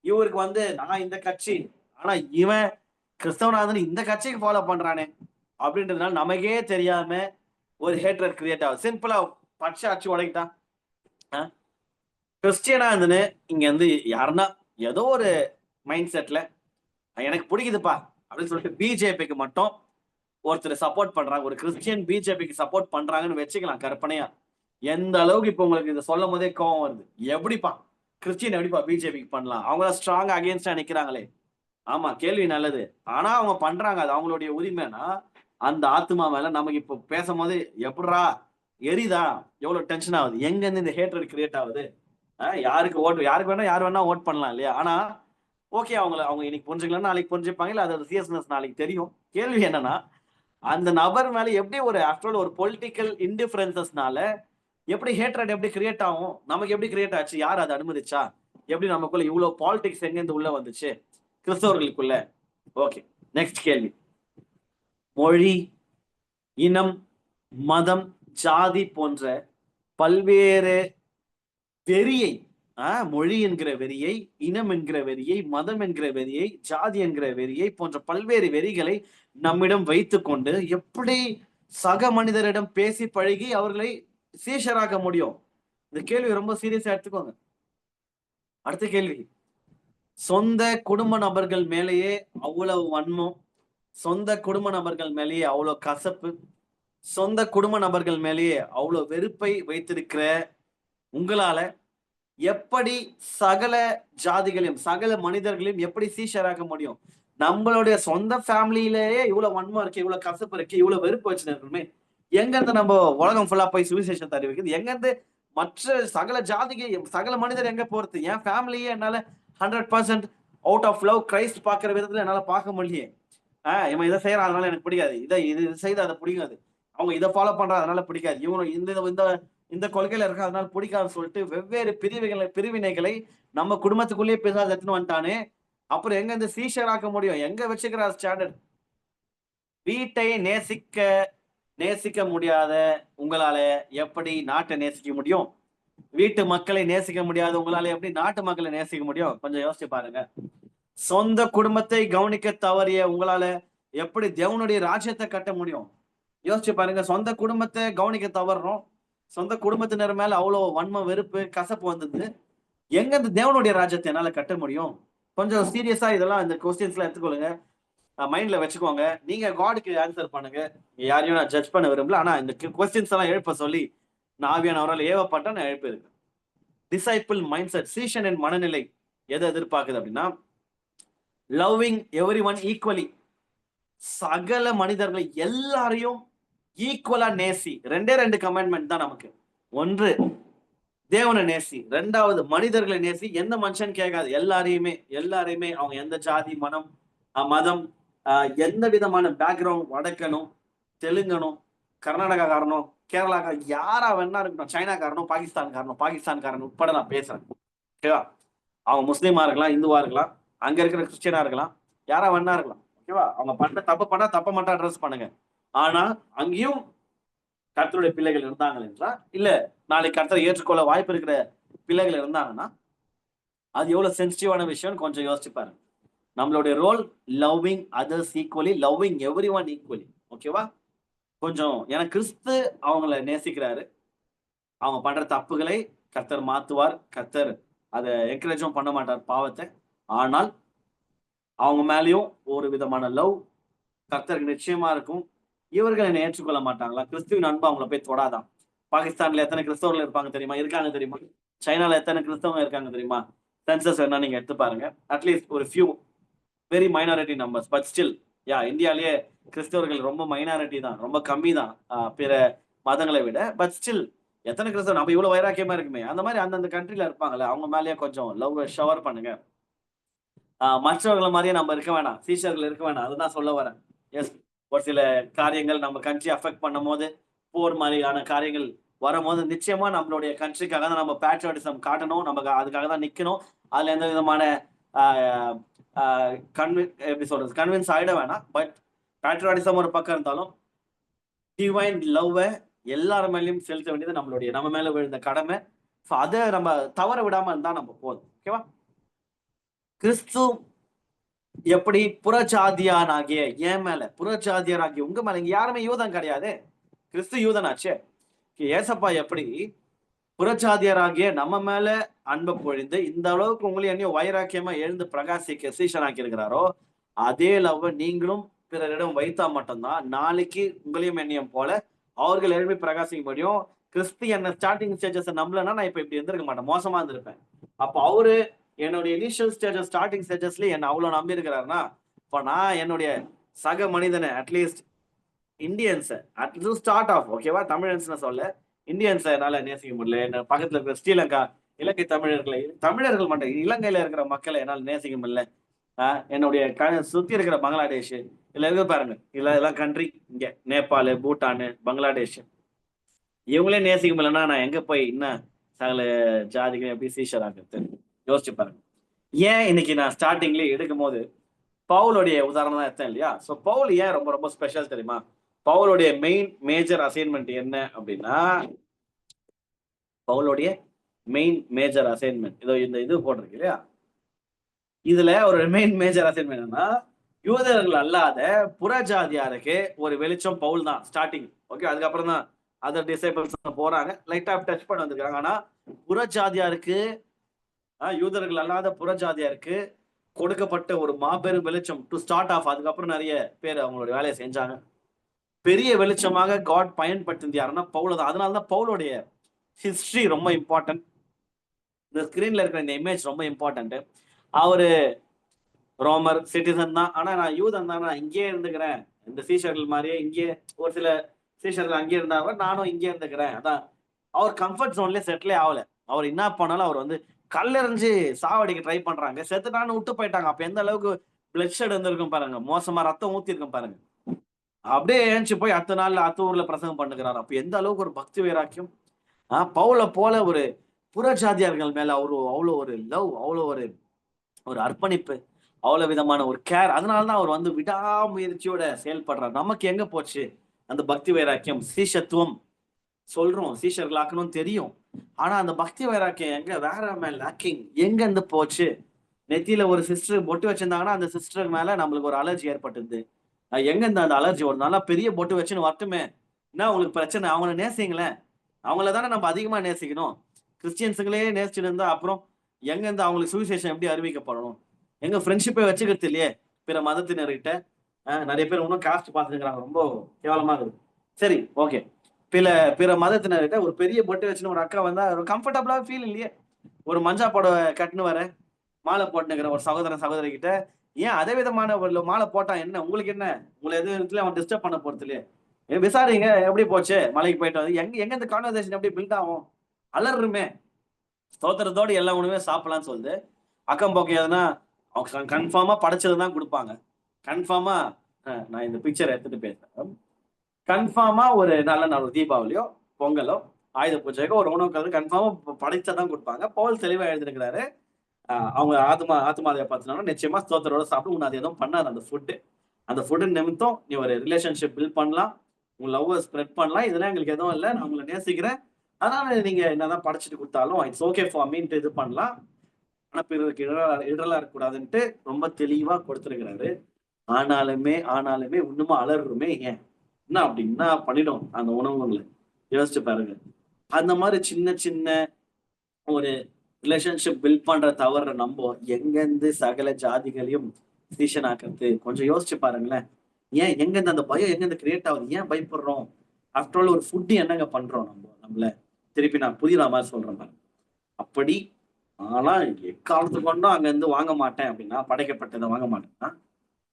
இவருக்கு நான் இந்த கட்சி, ஆனா இவன் கிறிஸ்தவநாதன் இந்த கட்சிக்கு ஃபாலோ பண்றானே அப்படின்றதுனால நமக்கே தெரியாம ஒரு ஹேட்ரட் கிரியேட் ஆகுது. சிம்பிளா பச்சை அச்சு உடைக்கிட்டான். கிறிஸ்டியனா இருந்துன்னு இங்க யாருன்னா ஏதோ ஒரு மைண்ட் செட்ல எனக்கு பிடிக்குதுப்பா அப்படின்னு சொல்லிட்டு பிஜேபிக்கு மட்டும் ஒருத்தர் சப்போர்ட் பண்றாங்க, ஒரு கிறிஸ்டியன் பிஜேபிக்கு சப்போர்ட் பண்றாங்கன்னு வச்சுக்கலாம் கற்பனையா. எந்த அளவுக்கு இப்ப உங்களுக்கு இதை சொல்லும் போதே கோவம் வருது. எப்படிப்பா கிறிஸ்டியன் எப்படிப்பா பிஜேபிக்கு பண்ணலாம்? அவங்கள ஸ்ட்ராங்கா அகேன்ஸ்டா நிக்கிறாங்களே. ஆமா, கேள்வி நல்லது. ஆனா அவங்க பண்றாங்க, அது அவங்களுடைய உரிமைனா அந்த ஆத்மா மேல நமக்கு இப்ப பேசும் போது எப்படா எரிதா, எவ்வளவு டென்ஷன் ஆகுது. எங்க இருந்து இந்த ஹேட்ரட் கிரியேட் ஆகுது? யாருக்கு வேணா யார் வேணா ஓட் பண்ணலாம் இல்லையா? ஆனா ஓகே, அவங்க இன்னைக்கு புரிஞ்சுக்கலாம், நாளைக்கு புரிஞ்சுப்பாங்க, இல்ல அதோட சீரியஸ்னஸ் நாளைக்கு தெரியும். கேள்வி என்னன்னா, அந்த நபர் மேல எப்படி ஒரு பொலிட்டிக்கல் இன்டிஃபரன்சஸ்னால எப்படி ஹேட்ரட் எப்படி கிரியேட் ஆகும்? நமக்கு எப்படி கிரியேட் ஆச்சு? யார் அதை அனுமதிச்சா? எப்படி நமக்குள்ள இவ்வளவு பாலிடிக்ஸ் எங்க இருந்து உள்ள வந்துச்சு கிறிஸ்தவர்களுக்குள்ள? ஓகே, நெக்ஸ்ட் கேள்வி. மொழி, இனம், மதம், ஜாதி போன்ற பல்வேறு வெறியை, மொழி என்கிற வெறியை, இனம் என்கிற வெறியை, மதம் என்கிற வெறியை, ஜாதி என்கிற வெறியை போன்ற பல்வேறு வெறிகளை நம்மிடம் வைத்துக் கொண்டு எப்படி சக மனிதரிடம் பேசி பழகி அவர்களை சீஷராக்க முடியும்? இந்த கேள்வி ரொம்ப சீரியஸா எடுத்துக்கோங்க. அடுத்த கேள்வி, சொந்த குடும்ப நபர்கள் மேலேயே அவ்வளவு வன்மம், சொந்த குடும்ப நபர்கள் மேலேயே அவ்வளவு கசப்பு, சொந்த குடும்ப நபர்கள் மேலேயே அவ்வளவு வெறுப்பை வைத்திருக்கிற உங்களால எப்படி சகல ஜாதிகளையும் சகல மனிதர்களையும் எப்படி சீஷராக்க முடியும்? நம்மளுடைய சொந்த ஃபேமிலியிலேயே இவ்வளவு வன்மம் இருக்கு, இவ்வளவு கசப்பு இருக்கு, இவ்வளவு வெறுப்பு வச்சுருக்கோமே, எங்க இருந்து நம்ம உலகம் ஃபுல்லா போய் சுவிசேஷத்தை அறிவிக்குது? எங்க இருந்து மற்ற சகல ஜாதிக்கு சகல மனிதர் எங்க போறது? என் ஃபேமிலியே என்னால 100% அவுட் ஆஃப் லவ் கிரைஸ்ட் பாக்குற விதத்துல என்னால பார்க்க முடியலையே. இவன் இதை செய்யறான் அதனால எனக்கு பிடிக்காது, இது செய்த அதை பிடிக்காது, அவங்க இதை ஃபாலோ பண்றா அதனால பிடிக்காது, இவங்க இந்த இந்த கொள்கையில இருக்க அதனால பிடிக்காதுன்னு சொல்லிட்டு வெவ்வேறு பிரிவினைகளை நம்ம குடும்பத்துக்குள்ளேயே பிசாசு எடுத்துன்னு வந்துட்டானே, அப்புறம் எங்க இந்த சீஷராக்க முடியும்? எங்க வச்சுக்கிற ஸ்டாண்டர்ட்? வீட்டை நேசிக்க முடியாத உங்களால எப்படி நாட்டை நேசிக்க முடியும்? வீட்டு மக்களை நேசிக்க முடியாத உங்களால எப்படி நாட்டு மக்களை நேசிக்க முடியும்? கொஞ்சம் யோசிச்சு பாருங்க. சொந்த குடும்பத்தை கவனிக்க தவறிய உங்களால எப்படி தேவனுடைய ராஜ்யத்தை கட்ட முடியும்? யோசிச்சு பாருங்க. சொந்த குடும்பத்தை கவனிக்க தவறணும், சொந்த குடும்பத்தினர் மேல அவ்வளவு வன்மம், வெறுப்பு, கசப்பு வந்தது, எங்க இந்த தேவனுடைய ராஜ்யத்தை என்னால கட்ட முடியும்? கொஞ்சம் சீரியஸா இதெல்லாம் இந்த கொஸ்டின்ஸ் எல்லாம் எடுத்துக்கொள்ளுங்க, மைண்ட்ல வச்சுக்கோங்க. நீங்க காடுக்கு ஆன்சர் பண்ணுங்க, யாரையும் நான் ஜட்ஜ் பண்ண விரும்பல. ஆனா இந்த கொஸ்டின்ஸ் எல்லாம் எழுப்ப சொல்லி நான் ஆவியானவரால் ஏவப்பட்ட நான் எழுப்பியிருக்கேன். டிசைபிள் மைண்ட் செட், சீஷனின் மனநிலை எதை எதிர்பார்க்குது அப்படின்னா, லவ்விங் எவ்ரி ஒன் ஈக்குவலி, சகல மனிதர்களை எல்லாரையும் ஈக்குவலா நேசி. 2 கமெண்ட்மெண்ட் தான் நமக்கு. ஒன்று தேவனை நேசி, 2வது மனிதர்களை நேசி. எந்த மனுஷன் கேட்காது, எல்லாரையுமே அவங்க எந்த ஜாதி, மதம், எந்த விதமான பேக்ரவுண்ட், வடக்கனும், தெலுங்கனும், கர்நாடகாக்காரனும், கேரளாக்காரன், யாரா வேணா இருக்கட்டும், சைனாக்காரனும், பாகிஸ்தான்காரன் உட்பட நான் பேசுறேன். ஓகேவா? அவங்க முஸ்லீமா இருக்கலாம், இந்துவா இருக்கலாம், அங்க இருக்கிற கிறிஸ்டியனா இருக்கலாம், யாரா வேணா இருக்கலாம். ஓகேவா? அவங்க பண்ண தப்பு பண்ணா தப்ப மட்டும் அட்ரஸ் பண்ணுங்க. ஆனா அங்கேயும் கர்த்தருடைய பிள்ளைகள் இருந்தாங்க என்றால், இல்ல நாளைக்கு கர்த்தரை ஏற்றுக்கொள்ள வாய்ப்பு இருக்கிற பிள்ளைகள் இருந்தாங்கன்னா, அது எவ்வளவு சென்சிட்டிவான விஷயம் கொஞ்சம் யோசிச்சு பாருங்க. நம்மளுடைய role loving others equally, loving everyone equally. ஓகேவா? கொஞ்சம் ஏன்னா கிறிஸ்து அவங்கள நேசிக்கிறாரு. அவங்க பண்ற தப்புகளை கர்த்தர் மாத்துவார். கர்த்தர் அதை என்கரேஜும் பண்ண மாட்டார் பாவத்தை. ஆனால் அவங்க மேலேயும் ஒரு விதமான லவ் கர்த்தருக்கு நிச்சயமா இருக்கும். இவர்கள் என்னை ஏற்றுக்கொள்ள மாட்டாங்களா? கிறிஸ்துவின் அன்பு அவங்கள போய் தொடாதான். பாகிஸ்தான்ல எத்தனை கிறிஸ்தவர்கள் இருப்பாங்க தெரியுமா? இருக்காங்க தெரியுமா? சைனால எத்தனை கிறிஸ்தவங்க இருக்காங்க தெரியுமா? சென்சஸ் வேணா நீங்க எடுத்து பாருங்க. அட்லீஸ்ட் ஒரு few very minority numbers, but still இந்தியாலேயே கிறிஸ்தவர்கள் ரொம்ப மைனாரிட்டி தான், ரொம்ப கம்மி தான் பிற மதங்களை விட. பட் ஸ்டில் எத்தனை கிறிஸ்தவர் நம்ம இவ்வளவு வைராக்கியமா இருக்குமே, அந்த மாதிரி அந்தந்த கண்ட்ரில இருப்பாங்கல்ல, அவங்க மேலேயே கொஞ்சம் லவ் ஷவர் பண்ணுங்க. மற்றவர்களை மாதிரியே நம்ம இருக்க வேணாம், சீஷர்கள் இருக்க வேணாம், அதுதான் சொல்ல வரேன். எஸ், ஒரு சில காரியங்கள் நம்ம கண்ட்ரி அஃபெக்ட் பண்ணும் போது, போர் மாதிரியான காரியங்கள் வரும்போது, நிச்சயமா நம்மளுடைய கண்ட்ரிக்காக தான் நம்ம பேட்ரியாட்டிசம் காட்டணும், நமக்கு அதுக்காக தான் நிக்கணும். அதுல எந்த விதமான எப்படி சொல்றது, கன்வின்ஸ் ஆயிட வேணாம். பட் பேட்ரியாட்டிசம் ஒரு பக்கம் இருந்தாலும் டிவைன் லவ்வை எல்லார் மேலேயும் செலுத்த வேண்டியது நம்ம மேல விழுந்த கடமை. அதை நம்ம தவற விடாம இருந்தா நம்ம போதும். ஓகேவா? கிறிஸ்து எப்படி புறஜாதியானாகிய என் மேல, புறஜாதியராகிய உங்க மேல, இங்க யாருமே யூதன் கிடையாது, கிறிஸ்து யூதனாச்சே. ஏசப்பா எப்படி புறஜாதியராகிய நம்ம மேல அன்பு பொழிந்து இந்த அளவுக்கு உங்களையும் என்னையும் வைராக்கியமா எழுந்து பிரகாசிக்க சீஷனாக்கி இருக்கிறாரோ, அதே லவ் நீங்களும் பிறரிடம் வைத்தா மட்டும்தான் நாளைக்கு உங்களையும் என்னையும் போல அவர்கள் எழுப்பி பிரகாசிக்க முடியும். கிறிஸ்து என்ன ஸ்டார்டிங் ஸ்டேஜஸ் நம்பலன்னா நான் இப்ப இப்படி இருந்திருக்க மாட்டேன், மோசமா இருந்திருப்பேன். அப்ப அவரு என்னுடைய இனிஷியல் ஸ்டேஜஸ், ஸ்டார்டிங் ஸ்டேஜஸ்ல என்ன அவ்வளவு நம்பி இருக்கிறாருன்னா, இப்ப நான் என்னுடைய சக மனிதனை, at least Indians, at least start off, ஓகேவா, தமிழன்ஸ் சொல்ல, இந்தியன்ஸ் என்னால நேசிக்க முடியல. என்ன பக்கத்துல இருக்கிற ஸ்ரீலங்கா, இலங்கை தமிழர்கள் மட்டும், இலங்கையில இருக்கிற மக்களை என்னால் நேசிக்க முடியல. என்னுடைய சுத்தி இருக்கிற பங்களாதேஷ், இல்ல இருக்க பாருங்க, இதெல்லாம் கண்ட்ரி, இங்க நேபாள், பூட்டான், பங்களாதேஷ், இவங்களே நேசிக்க முடியலன்னா நான் எங்க போய் இன்னும் சகல ஜாதிகள் எப்படி சீஷர் ஆகிறது? யோசிச்சு பாருங்க. ஏன் இன்னைக்கு நான் ஸ்டார்டிங்லேயே எடுக்கும் போது பவுலுடைய உதாரணம் தான் எடுத்தேன் இல்லையா? சோ பவுல் ஏன் ரொம்ப ரொம்ப ஸ்பெஷல் தெரியுமா? பவுலுடைய மேஜர் அசைன்மெண்ட் என்ன அப்படின்னா, பவுலுடைய மேஜர் அசைன்மெண்ட் இதோ இந்த இது போட்டிருக்கு இல்லையா? இதுல ஒரு மேஜர் அசைன்மெண்ட் என்னன்னா, யூதர்கள் அல்லாத புறஜாதியாருக்கு ஒரு வெளிச்சம் பவுல் தான் ஸ்டார்டிங். ஓகே, அதுக்கப்புறம் தான் அதர் டிசைபிள்ஸ் போறாங்க, லைட்டா டச் பண்ண வந்திருக்காங்க. ஆனா புறஜாதியாருக்கு, யூதர்கள் அல்லாத புறஜாதியாருக்கு கொடுக்கப்பட்ட ஒரு மாபெரும் வெளிச்சம் டு ஸ்டார்ட் ஆஃப். அதுக்கப்புறம் நிறைய பேர் அவங்களுடைய வேலையை செஞ்சாங்க. பெரிய வெளிச்சமாக காட் பயன்படுத்தினது யாருன்னா பவுல் தான். அதனாலதான் பவுலுடைய ஹிஸ்டரி ரொம்ப இம்பார்ட்டன்ட். இந்த ஸ்கிரீன்ல இருக்கிற இந்த இமேஜ் ரொம்ப இம்பார்ட்டன்ட். அவரு ரோமர் சிட்டிசன் தான், ஆனா நான் யூதன் தான், நான் இங்கே இருந்துக்கிறேன், இந்த சீஷர்கள் மாதிரியே இங்கே ஒரு சில சீஷர்கள் அங்கே இருந்தாங்க, நானும் இங்கே இருந்துக்கிறேன். அதான் அவர் கம்ஃபர்ட் ஜோன்லயே செட்டிலே ஆகல. அவர் என்ன பண்ணாலும் அவர் வந்து கல்லெறிஞ்சு சாவடிக்க ட்ரை பண்றாங்க, செத்துட்டான்னு விட்டு போயிட்டாங்க. அப்ப எந்த அளவுக்கு பிளட் ஷெட் இருந்திருக்கும் பாருங்க, மோசமா ரத்தம் ஊத்தி இருக்கும் பாருங்க. அப்படியே ஏஞ்சி போய் அத்த ஊர்ல பிரசங்கம் பண்ணுகிறார். அப்ப எந்த அளவுக்கு ஒரு பக்தி வைராக்கியம். பவுல போல ஒரு புறஜாதியார்கள் மேல அவ்வளவு ஒரு லவ், அவ்வளவு ஒரு அர்ப்பணிப்பு, அவ்வளவு விதமான ஒரு கேர். அதனாலதான் அவர் வந்து விடாமுயற்சியோட செயல்படுறார். நமக்கு எங்க போச்சு அந்த பக்தி வைராக்கியம்? சீஷத்துவம் சொல்றோம், சீஷர்களாக்கணும் தெரியும், ஆனா அந்த பக்தி வைராக்கியம் எங்க? வேற மேல லேக்கிங். எங்க இருந்து போச்சு? நெத்தியில ஒரு சிஸ்டர் பொட்டு வச்சிருந்தாங்கன்னா அந்த சிஸ்டர் மேல நம்மளுக்கு ஒரு அலர்ஜி ஏற்பட்டுது. எங்க இருந்து அந்த அலர்ஜி? ஒரு நல்லா பெரிய பொட்டு வச்சுன்னு வரட்டுமே, என்ன உங்களுக்கு பிரச்சனை? அவங்கள நேசிங்களேன், அவங்கள தானே நம்ம அதிகமா நேசிக்கணும். கிறிஸ்டியன்ஸுங்களே நேசிச்சுட்டு இருந்தா அப்புறம் எங்க இருந்து அவங்களுக்கு சுவிசேஷம் எப்படி அறிவிக்கப்படணும்? எங்க ஃப்ரெண்ட்ஷிப்பை வச்சுக்கிறது இல்லையே பிற மதத்தினர்கிட்ட. நிறைய பேர் இன்னும் காஸ்ட் பார்த்துக்கிறாங்க, ரொம்ப கேவலமா இருக்குது. சரி, ஓகே, பிற மதத்தினர்கிட்ட ஒரு பெரிய பொட்டு வச்சுன்னு ஒரு அக்கா வந்தா ஒரு கம்ஃபர்டபுளா ஃபீல் இல்லையே? ஒரு மஞ்சா புடவை கட்டுன்னு வர, மாலை போட்டுக்கிற ஒரு சகோதரி கிட்ட ஏன் அதே விதமான ஒரு மாலை போட்டா என்ன உங்களுக்கு? என்ன உங்களை எது விதத்துல அவன் டிஸ்டர்ப் பண்ண போறது இல்லையே? விசாரிங்க எப்படி போச்சு, மலைக்கு போயிட்டு வந்து எங்க இந்த கான்வர்சேஷன் எப்படி பில்ட் ஆகும்? அலறுமே. ஸ்தோத்திரத்தோடு எல்லா உணவுமே சாப்பிடலாம்னு சொல்லுது. அக்கம் பக்கம் எதுனா அவங்க கன்ஃபார்மா படைச்சது தான் கொடுப்பாங்க. கன்ஃபார்மா நான் இந்த பிக்சர் எடுத்துட்டு பேசுறேன். கன்ஃபார்மா ஒரு நல்ல நாள் தீபாவளியோ பொங்கலோ ஆயுத பூஜைக்கோ ஒரு உணவுக்கு கன்ஃபார்மா படைச்சதான் கொடுப்பாங்க. பவுல் தெளிவா எழுதிருக்கிறாரு. அவங்க ஆத்துமாதைய பார்த்தீங்கன்னா நிச்சயமா ஸ்தோத்திரோட சாப்பிட்டு உன்னை அது எதுவும் பண்ணாது அந்த ஃபுட்டு. அந்த ஃபுட்டு நிமித்தம் நீ ஒரு ரிலேஷன்ஷிப் பில்ட் பண்ணலாம். உங்க லவ்வ ஸ்ப்ரெட் பண்ணலாம். இதெல்லாம் எங்களுக்கு எதுவும் இல்ல. நான் உங்களை நேசிக்கிறேன். அதனால நீங்க என்னதான் படைச்சுட்டு குடுத்தாலும் இட்ஸ் ஓகே ஃபார் மீன்ட்டு இது பண்ணலாம். ஆனா பிறருக்கு இடரலா இருக்கக்கூடாதுன்ட்டு ரொம்ப தெளிவா கொடுத்திருக்கிறாரு. ஆனாலுமே இன்னுமா அலறுமே ஏன்? என்ன அப்படி என்ன பண்ணிடும் அந்த உணவுகள? யோசிச்சு பாருங்க. அந்த மாரி சின்ன சின்ன ஒரு ரிலேஷன்ஷிப் பில்ட் பண்ற தவற நம்போ எங்கேருந்து சகல ஜாதிகளையும் சீஷனாக்குறது? கொஞ்சம் யோசிச்சு பாருங்களேன். ஏன் எங்கேருந்து அந்த பயம் எங்கேருந்து கிரியேட் ஆகுது? ஏன் பயப்படுறோம்? ஆஃப்டர் ஆல் ஒரு ஃபுட் என்னங்க பண்றோம் நம்மள? திருப்பி நான் புரியுற மாரி சொல்றேன் பாருங்க. அப்படி ஆனா எக்காரணத்து கொண்டும் அங்க இருந்து வாங்க மாட்டேன் அப்படின்னா, படைக்கப்பட்டத வாங்க மாட்டேன்னா,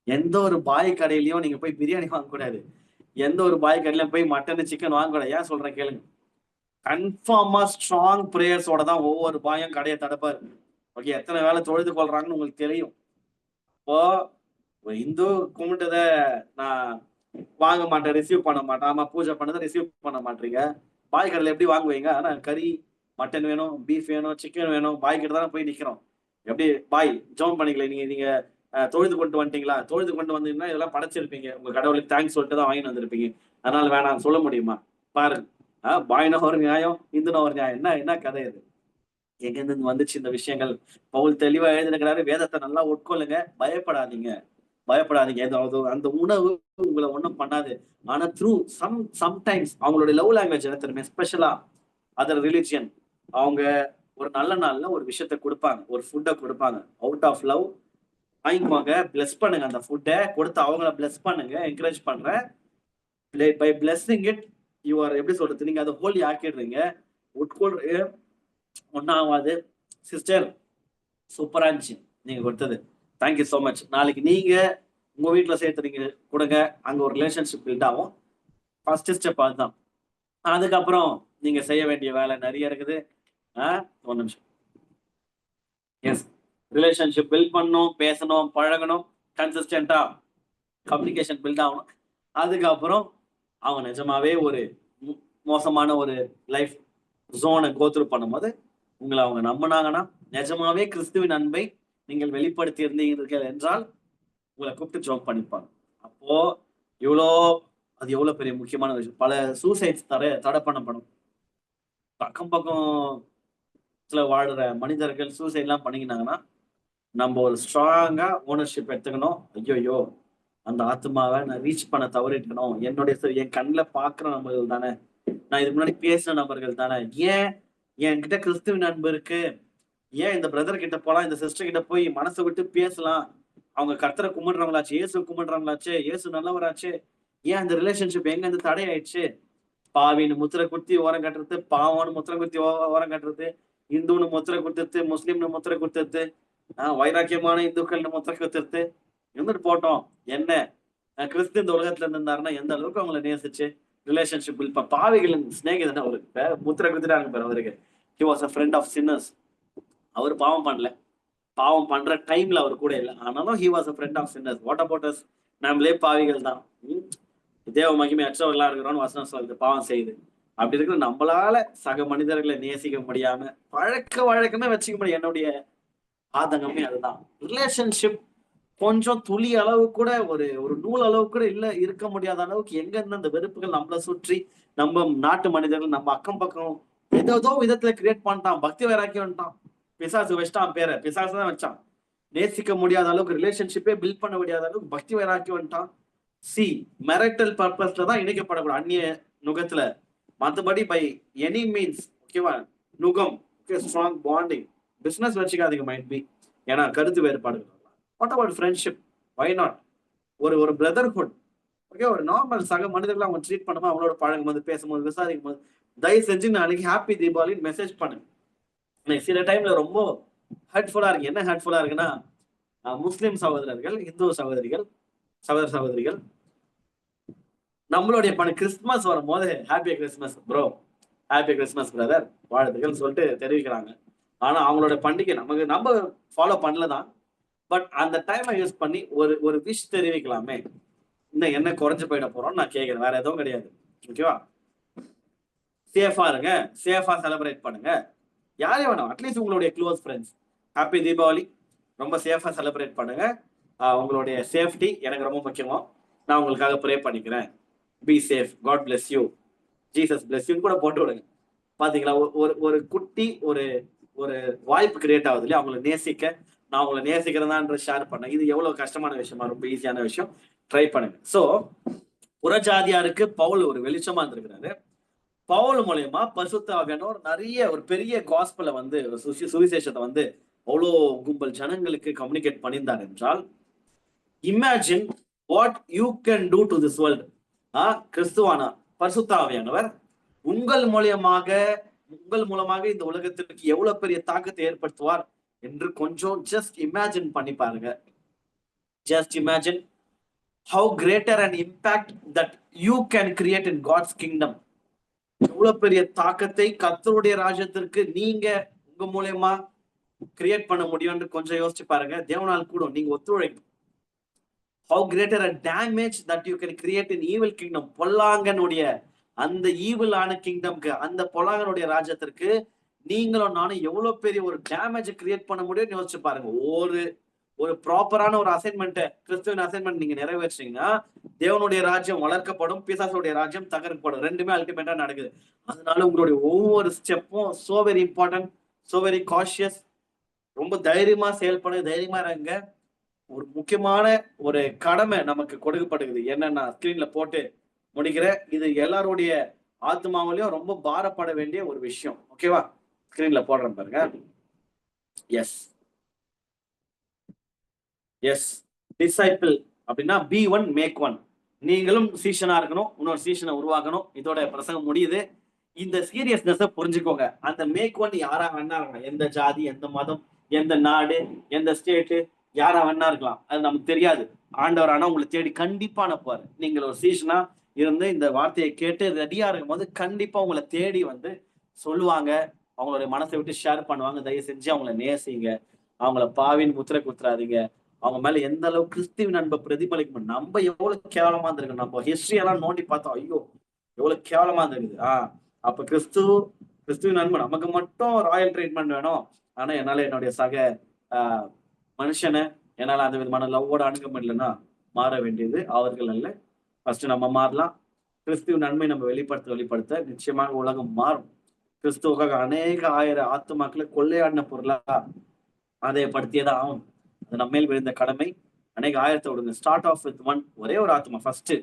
எந்த ஒரு பாய் கடையிலயும் நீங்க போய் பிரியாணி வாங்கக்கூடாது. எந்த ஒரு பாய் கடையிலயும் போய் மட்டன், சிக்கன் வாங்கக்கூடாது. ஏன் சொல்றேன் கேளுங்க. கன்ஃபார்மா ஸ்ட்ராங் பிரேயர்ஸோட தான் ஒவ்வொரு பாயும் கடைய தடுப்பாரு. ஓகே, எத்தனை வேளை தொழுது கொள்றாங்கன்னு உங்களுக்கு தெரியும். இப்போ ஒரு இந்து கும்பிட்டத நான் வாங்க மாட்டேன், ரிசீவ் பண்ண மாட்டேன். ஆமா, பூஜை பண்ணதை ரிசீவ் பண்ண மாட்டீங்க. பாய் கடையில எப்படி வாங்குவீங்க? ஆனா கறி, மட்டன் வேணும், பீஃப் வேணும், சிக்கன் வேணும். பாய் கிட்ட தானே போய் நிக்கிறோம். எப்படி பாய் ஜெபம் பண்ணிக்கல, நீங்க நீங்க தொழுது கொண்டு வந்துட்டீங்களா? தொழுது கொண்டு வந்தீங்கன்னா இதெல்லாம் படைச்சிருப்பீங்க. உங்க கடவுளுக்கு தேங்க்ஸ் சொல்லிட்டு தான் வாங்கிட்டு வந்திருப்பீங்க. அதனால வேணாம் சொல்ல முடியுமா? பாருங்க. பாய்னா ஒரு நியாயம், இந்துனா ஒரு நியாயம். என்ன என்ன கதை இது? எங்கிருந்து வந்துச்சு இந்த விஷயங்கள்? பவுல் தெளிவா எழுதியிருக்கிறாரு. வேதத்தை நல்லா உட்கொள்ளுங்க. பயப்படாதீங்க. பயப்படாதீங்க. ஏதாவது அந்த உணவு உங்கள ஒண்ணும் பண்ணாது. ஆனா சம்டைம்ஸ் அவங்களுடைய லவ் லாங்குவேஜ் என்ன தெரியுமா? ஸ்பெஷலா அதர் ரிலிஜியன் அவங்க ஒரு நல்ல நாள்ல ஒரு விஷயத்த குடுப்பாங்க. ஒரு ஃபுட்ட குடுப்பாங்க. அவுட் ஆஃப் லவ் வாங்கிக்கோங்க. பிளெஸ் பண்ணுங்க அந்த ஃபுட்ட. கொடுத்து அவங்கள பிளெஸ் பண்ணுங்க. என்கரேஜ் பண்றேன். By blessing it you are எப்படி சொல்றது? நீங்க அத ஹோலி ஆக்கிடுறீங்க. உட்கொள்ற ஒண்ணாவாது. சிஸ்டர் சூப்பரா இருந்துச்சு நீங்க கொடுத்தது. Thank you so much. நாளைக்கு நீங்க உங்க வீட்டுல சேர்த்து நீங்க கொடுங்க. அங்க ஒரு ரிலேஷன்ஷிப் பில்ட் ஆகும். ஃபர்ஸ்ட் ஸ்டெப் அதுதான். அதுக்கப்புறம் நீங்க செய்ய வேண்டிய வேலை நிறைய இருக்குது. ஒரு நிமிஷம். எஸ், ரிலேஷன்ஷிப் பில்ட் பண்ணணும், பேசணும், பழகணும், கன்சிஸ்டன்டா கம்யூனிகேஷன் பில்ட் ஆகணும். அதுக்கப்புறம் அவங்க நிஜமாவே ஒரு மோசமான ஒரு லைஃப் ஜோனை கோத்ரூ பண்ணும்போது உங்களை அவங்க நம்பினாங்கன்னா, நிஜமாவே கிறிஸ்துவின் அன்பை நீங்கள் வெளிப்படுத்தி இருந்தீர்கள் என்றால் உங்களை கூப்பிட்டு ஜோக் பண்ணிப்பாங்க. அப்போ இவ்வளோ அது எவ்வளவு பெரிய முக்கியமான விஷயம். பல சூசைட்ஸ் தடை பண்ணப்படும். பக்கம் பக்கத்துல வாழ்ற மனிதர்கள் சூசைட் எல்லாம் பண்ணிக்கினாங்கன்னா நம்ம ஒரு ஸ்ட்ராங்கா ஓனர்ஷிப் எடுத்துக்கணும். ஐயோ அந்த ஆத்மாவை நான் ரீச் பண்ண தவறிட்டணும். என் கண்ணில் பாக்குற நபர்கள் தானே, நான் இதுக்கு முன்னாடி பேசின நபர்கள் தானே, ஏன் என்கிட்ட கிறிஸ்துவின் அன்பு இருக்கு, ஏன் இந்த பிரதர் கிட்ட போலாம், இந்த சிஸ்டர் கிட்ட போய் மனசை விட்டு பேசலாம். அவங்க கர்த்தரை கும்பிடுறவங்களாச்சு, இயேசு கும்பிடுறவங்களாச்சு, இயேசு நல்லவராச்சு, ஏன் அந்த ரிலேஷன்ஷிப் எங்க இருந்து தடை ஆயிடுச்சு? பாவின்னு முத்திரை குத்தி ஓரம் கட்டுறது, பாவம்னு முத்திரை குத்தி ஓரம் கட்டுறது, இந்துன்னு முத்திரை குத்துறது, முஸ்லீம்னு முத்திரை குத்துறது, வைராக்கியமான இந்துக்கள்னு முத்திரை குத்துறது, இருந்துட்டு போட்டோம். என்ன கிறிஸ்து இந்த உலகத்துல இருந்தாருன்னா எந்த அளவுக்கு அவங்களை நேசிச்சு ரிலேஷன்ஷிப் பில்ட் பாவிகளின் ஸ்நேகிதன் அவருக்கு முத்திரை குத்துட்டாங்க பாரு அவருக்கு. He was a friend of sinners. அவர் பாவம் பண்ணல. பாவம் பண்ற டைம்ல அவர் கூட இல்லை. ஆனாலும் he was a friend of sinners. What about us? நம்மளே பாவிகள் தான். தேவ மகிமை அற்றவர்களா இருக்கிறோம்னு வசனம் சொல்லுது. பாவம் செய்யுது. அப்படி இருக்கிற நம்மளால சக மனிதர்களை நேசிக்க முடியாம பழக்க வழக்கமே வச்சுக்க முடியும். என்னுடைய ஆதங்கமே அதுதான். ரிலேஷன்ஷிப் கொஞ்சம் துளி அளவு கூட ஒரு ஒரு நூல் அளவு கூட இருக்க முடியாத அளவுக்கு எங்க இருந்து அந்த வெறுப்புகள் நம்மளை சுற்றி நம்ம நாட்டு மனிதர்கள் நம்ம அக்கம் பக்கம் ஏதோ விதத்துல கிரியேட் பண்ணிட்டான். பக்தி வைராக்கியம் வந்துட்டான். பிசாசு வச்சிட்டான் பேரை. பிசாசு தான் வச்சான். நேசிக்க முடியாத அளவுக்கு ரிலேஷன்ஷிப்பே பில்ட் பண்ண முடியாத அளவுக்கு பக்தி வைராக்கியம் வந்துட்டான். மெரிட்டல் பர்பஸ்ல தான் இணைக்கப்படக்கூடாது அந்நிய நுகத்துல. மற்றபடி பை எனி மீன்ஸ் ஓகேவா நுகம் ஸ்ட்ராங் பாண்டிங் பிசினஸ் வச்சுக்காதீங்க மைட் பி. ஏன்னா கருத்து வேறுபாடுகள். What about friendship? Why not? ஒரு பிரதர்ஹுட். ஓகே, ஒரு நார்மல் சக மனிதர்கள் அவங்க ட்ரீட் பண்ணும்போது அவங்களோட பழகும் போது பேசும்போது விசாரிக்கும் போது தயவு செஞ்சு நாளைக்கு ஹாப்பி தீபாவளின்னு மெசேஜ் பண்ணுங்க. சில டைம்ல ரொம்ப ஹர்ட்ஃபுல்லா இருக்கு. என்ன ஹர்ட்ஃபுல்லா இருக்குன்னா முஸ்லிம் சகோதரர்கள், இந்து சகோதரிகள், சகோதரிகள் நம்மளுடைய கிறிஸ்துமஸ் வரும்போது happy Christmas bro, happy Christmas brother, வாழ்த்துக்கள் சொல்லிட்டு தெரிவிக்கிறாங்க. ஆனா அவங்களோட பண்டிகை நம்ம ஃபாலோ பண்ணலதான். பட் அந்த டைமை யூஸ் பண்ணி ஒரு ஒரு விஷ் தெரிவிக்கலாமே. இன்னும் என்ன குறைஞ்சு போயிட போறோம்னு நான் கேட்கிறேன், வேற எதுவும் கிடையாது. ஓகேவா? சேஃபா இருங்க, சேஃபா செலிப்ரேட் பண்ணுங்க. யாரே வேணும், அட்லீஸ்ட் உங்களுடைய க்ளோஸ் ஃப்ரெண்ட்ஸ் ஹாப்பி தீபாவளி, ரொம்ப சேஃபா செலிப்ரேட் பண்ணுங்க. உங்களுடைய சேஃப்டி எனக்கு ரொம்ப முக்கியமா. நான் உங்களுக்காக ப்ரே பண்ணிக்கிறேன். Be safe, God bless you, Jesus bless you கூட போட்டு விடுங்க. பாத்தீங்களா, ஒரு ஒரு குட்டி ஒரு ஒரு வாய்ப்பு கிரியேட் ஆகுது இல்லையா அவங்களை நேசிக்க. நான் உங்களை நேசிக்கிறதான்ற ஷேர் பண்ணேன். இது எவ்வளவு கஷ்டமான விஷயமா, ரொம்ப ஈஸியான விஷயம். ட்ரை பண்ணுங்க. சோ புறஜாதியாருக்கு பவுல் ஒரு வெளிச்சமா இருந்திருக்கிறாரு. பவுல் மூலயமா பரிசுத்த ஆவியானவர் நிறைய ஒரு பெரிய காஸ்பலை வந்து சுவிசேஷத்தை வந்து அவ்வளோ கும்பல் ஜனங்களுக்கு கம்யூனிகேட் பண்ணியிருந்தார் என்றால், imagine what you can do to this world. கிறிஸ்துவான பரிசுத்த ஆவியானவர் உங்கள் மூலமாக இந்த உலகத்திற்கு எவ்வளவு பெரிய தாக்கத்தை ஏற்படுத்துவார் என்று கொஞ்சம் ஜஸ்ட் இமேஜின் பண்ணி பாருங்க. Just imagine how greater an impact that you can create in God's kingdom. எவ்வளவு பெரிய தாக்கத்தை கர்த்தருடைய ராஜ்யத்திற்கு நீங்க உங்க மூலமா கிரியேட் பண்ண முடியும்னு கொஞ்சம் யோசிச்சு பாருங்க. தேவனால் கூட நீங்க ஒத்துழைப்பு. how greater a damage that you can create in evil kingdom. பொல்லாங்கனுடைய அந்த ஈவில் ஆன கிங்டம்க்கு, அந்த பொல்லாங்கனுடைய ராஜ்யத்திற்கு நீங்களும் நானும் எவ்வளவு பெரிய ஒரு டேமேஜ் கிரியேட் பண்ண முடியும்னு யோசிச்சு பாருங்க. ஒரு ப்ராப்பரான ஒரு அசைன்மெண்ட், கிறிஸ்துவின் அசைன்மெண்ட் நீங்க நிறைவேற்றீங்கன்னா தேவனுடைய ராஜ்யம் வளர்க்கப்படும், பிசாசுடைய ராஜ்யம் தகர்க்கப்படும். ரெண்டுமே அல்டிமேட்டா நடக்குது. அதனால உங்களுடைய ஒவ்வொரு ஸ்டெப்பும் so very important, so very cautious. ரொம்ப தைரியமா செயல்பட, தைரியமா இருங்க. ஒரு முக்கியமான ஒரு கடமை நமக்கு கொடுக்கப்படுகிறது. என்னன்னா ஸ்கிரீன்ல போட்டு முடிக்கிற, இது எல்லாருடைய ஆத்மாவிலையும் ரொம்ப பாரப்பட வேண்டிய ஒரு விஷயம். ஓகேவா? ஸ்கிரீன்ல போடுறேன் பாருங்க. எஸ் எஸ் டிசைபிள் அப்படின்னா பி ஒன் மேக் ஒன். நீங்களும் சீஷனா இருக்கணும், இன்னொரு சீஷனை உருவாக்கணும். இதோட பிரசங்கம் முடியுது. இந்த சீரியஸ்னஸை புரிஞ்சுக்கோங்க. அந்த மேக் ஒன் யாரா வேணா இருக்கலாம், எந்த ஜாதி, எந்த மதம், எந்த நாடு, எந்த ஸ்டேட்டு, யாரா வேணா இருக்கலாம், அது நமக்கு தெரியாது. ஆண்டவர் ஆனா உங்களை தேடி கண்டிப்பா அனுப்புவாரு. நீங்கள் ஒரு சீஷனா இருந்து இந்த வார்த்தையை கேட்டு ரெடியா இருக்கும் போது கண்டிப்பா உங்களை தேடி வந்து சொல்லுவாங்க. அவங்களுடைய மனசை விட்டு ஷேர் பண்ணுவாங்க. தயவு செஞ்சு அவங்கள நேசிங்க, அவங்கள பாவின் முத்திரை குத்துறாதீங்க. அவங்க மேல எந்த அளவுக்கு கிறிஸ்துவின் அன்பை பிரதிபலிக்கும். நம்ம எவ்வளவு கேவலமா இருந்திருக்கு, நம்ம ஹிஸ்டரி எல்லாம் நோண்டி பார்த்தோம். ஐயோ எவ்வளவு கேவலமா இருந்திருக்குது. அப்ப கிறிஸ்துவின் அன்பு நமக்கு மட்டும் ராயல் ட்ரீட்மெண்ட் வேணும். ஆனா என்னால என்னுடைய சக மனுஷனை என்னால அந்த விதமான லவ்வோட அணுக முடியலன்னா மாற வேண்டியது அவர்கள் அல்ல. ஃபர்ஸ்ட் நம்ம மாறலாம். கிறிஸ்துவின் நன்மை நம்ம வெளிப்படுத்த நிச்சயமாக உலகம் மாறும். கிறிஸ்துவுக்காக அநேக ஆயிரம் ஆத்துமாக்களை கொள்ளையாடின பொருளா அதை படுத்தியதான் ஆகும். அது நம்ம மேல் விழுந்த கடமை. அநேக ஆயிரத்தை விடுங்க. ஸ்டார்ட் ஆஃப் வித் ஒன், ஒரே ஒரு ஆத்மா. ஃபர்ஸ்ட்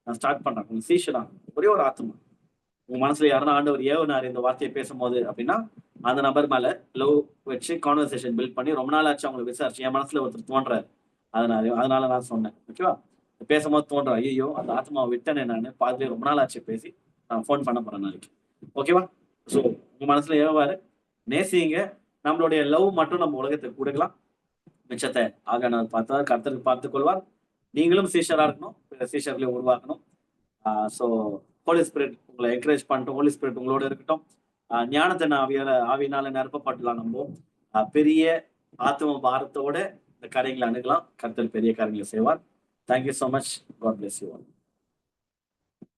நான் ஸ்டார்ட் பண்றேன். உங்க சீஷனா ஒரே ஒரு ஆத்மா. உங்க மனசுல யாருன்னா ஆண்டவர் ஏவனார் இந்த வார்த்தையை பேசும்போது அப்படின்னா அந்த நபர் மேல லவ் வச்சு கான்வர்சேஷன் பில்ட் பண்ணி ரொம்ப நாள் ஆச்சு அவங்களை விசாரிச்சு என் மனசுல ஒருத்தர் தோன்றாரு. அதனால நான் சொன்னேன். ஓகேவா? பேசும்போது தோன்றோம், ஐயோ அந்த ஆத்மாவை விட்டனே நான் பாதிலே ரொம்ப நாள் ஆச்சு பேசி, நான் ஃபோன் பண்ண போறேன் நாளைக்கு. ஓகேவா? ஸோ உங்க மனசுல ஏவாரு, நேசிங்க. நம்மளுடைய லவ் மட்டும் நம்ம உலகத்துக்கு கொடுக்கலாம். மிச்சத்தை ஆகானவர் பார்த்தார், கர்த்தருக்கு பார்த்துக் கொள்வார். நீங்களும் சீஷரா இருக்கணும், சீஷர்களையும் உருவாக்கணும். ஸோ ஹோலி ஸ்பிரிட் உங்களை என்கரேஜ் பண்ணிட்டு, ஹோலி ஸ்பிரிட் உங்களோட இருக்கட்டும். ஞானத்தின் ஆவியினால நிரப்பப்பட்டலாம். நம்ம பெரிய ஆத்ம பாரத்தோட இந்த காரியங்களை அணுகலாம். கர்த்தர் பெரிய காரியங்களை செய்வார். Thank you so much. God bless you all.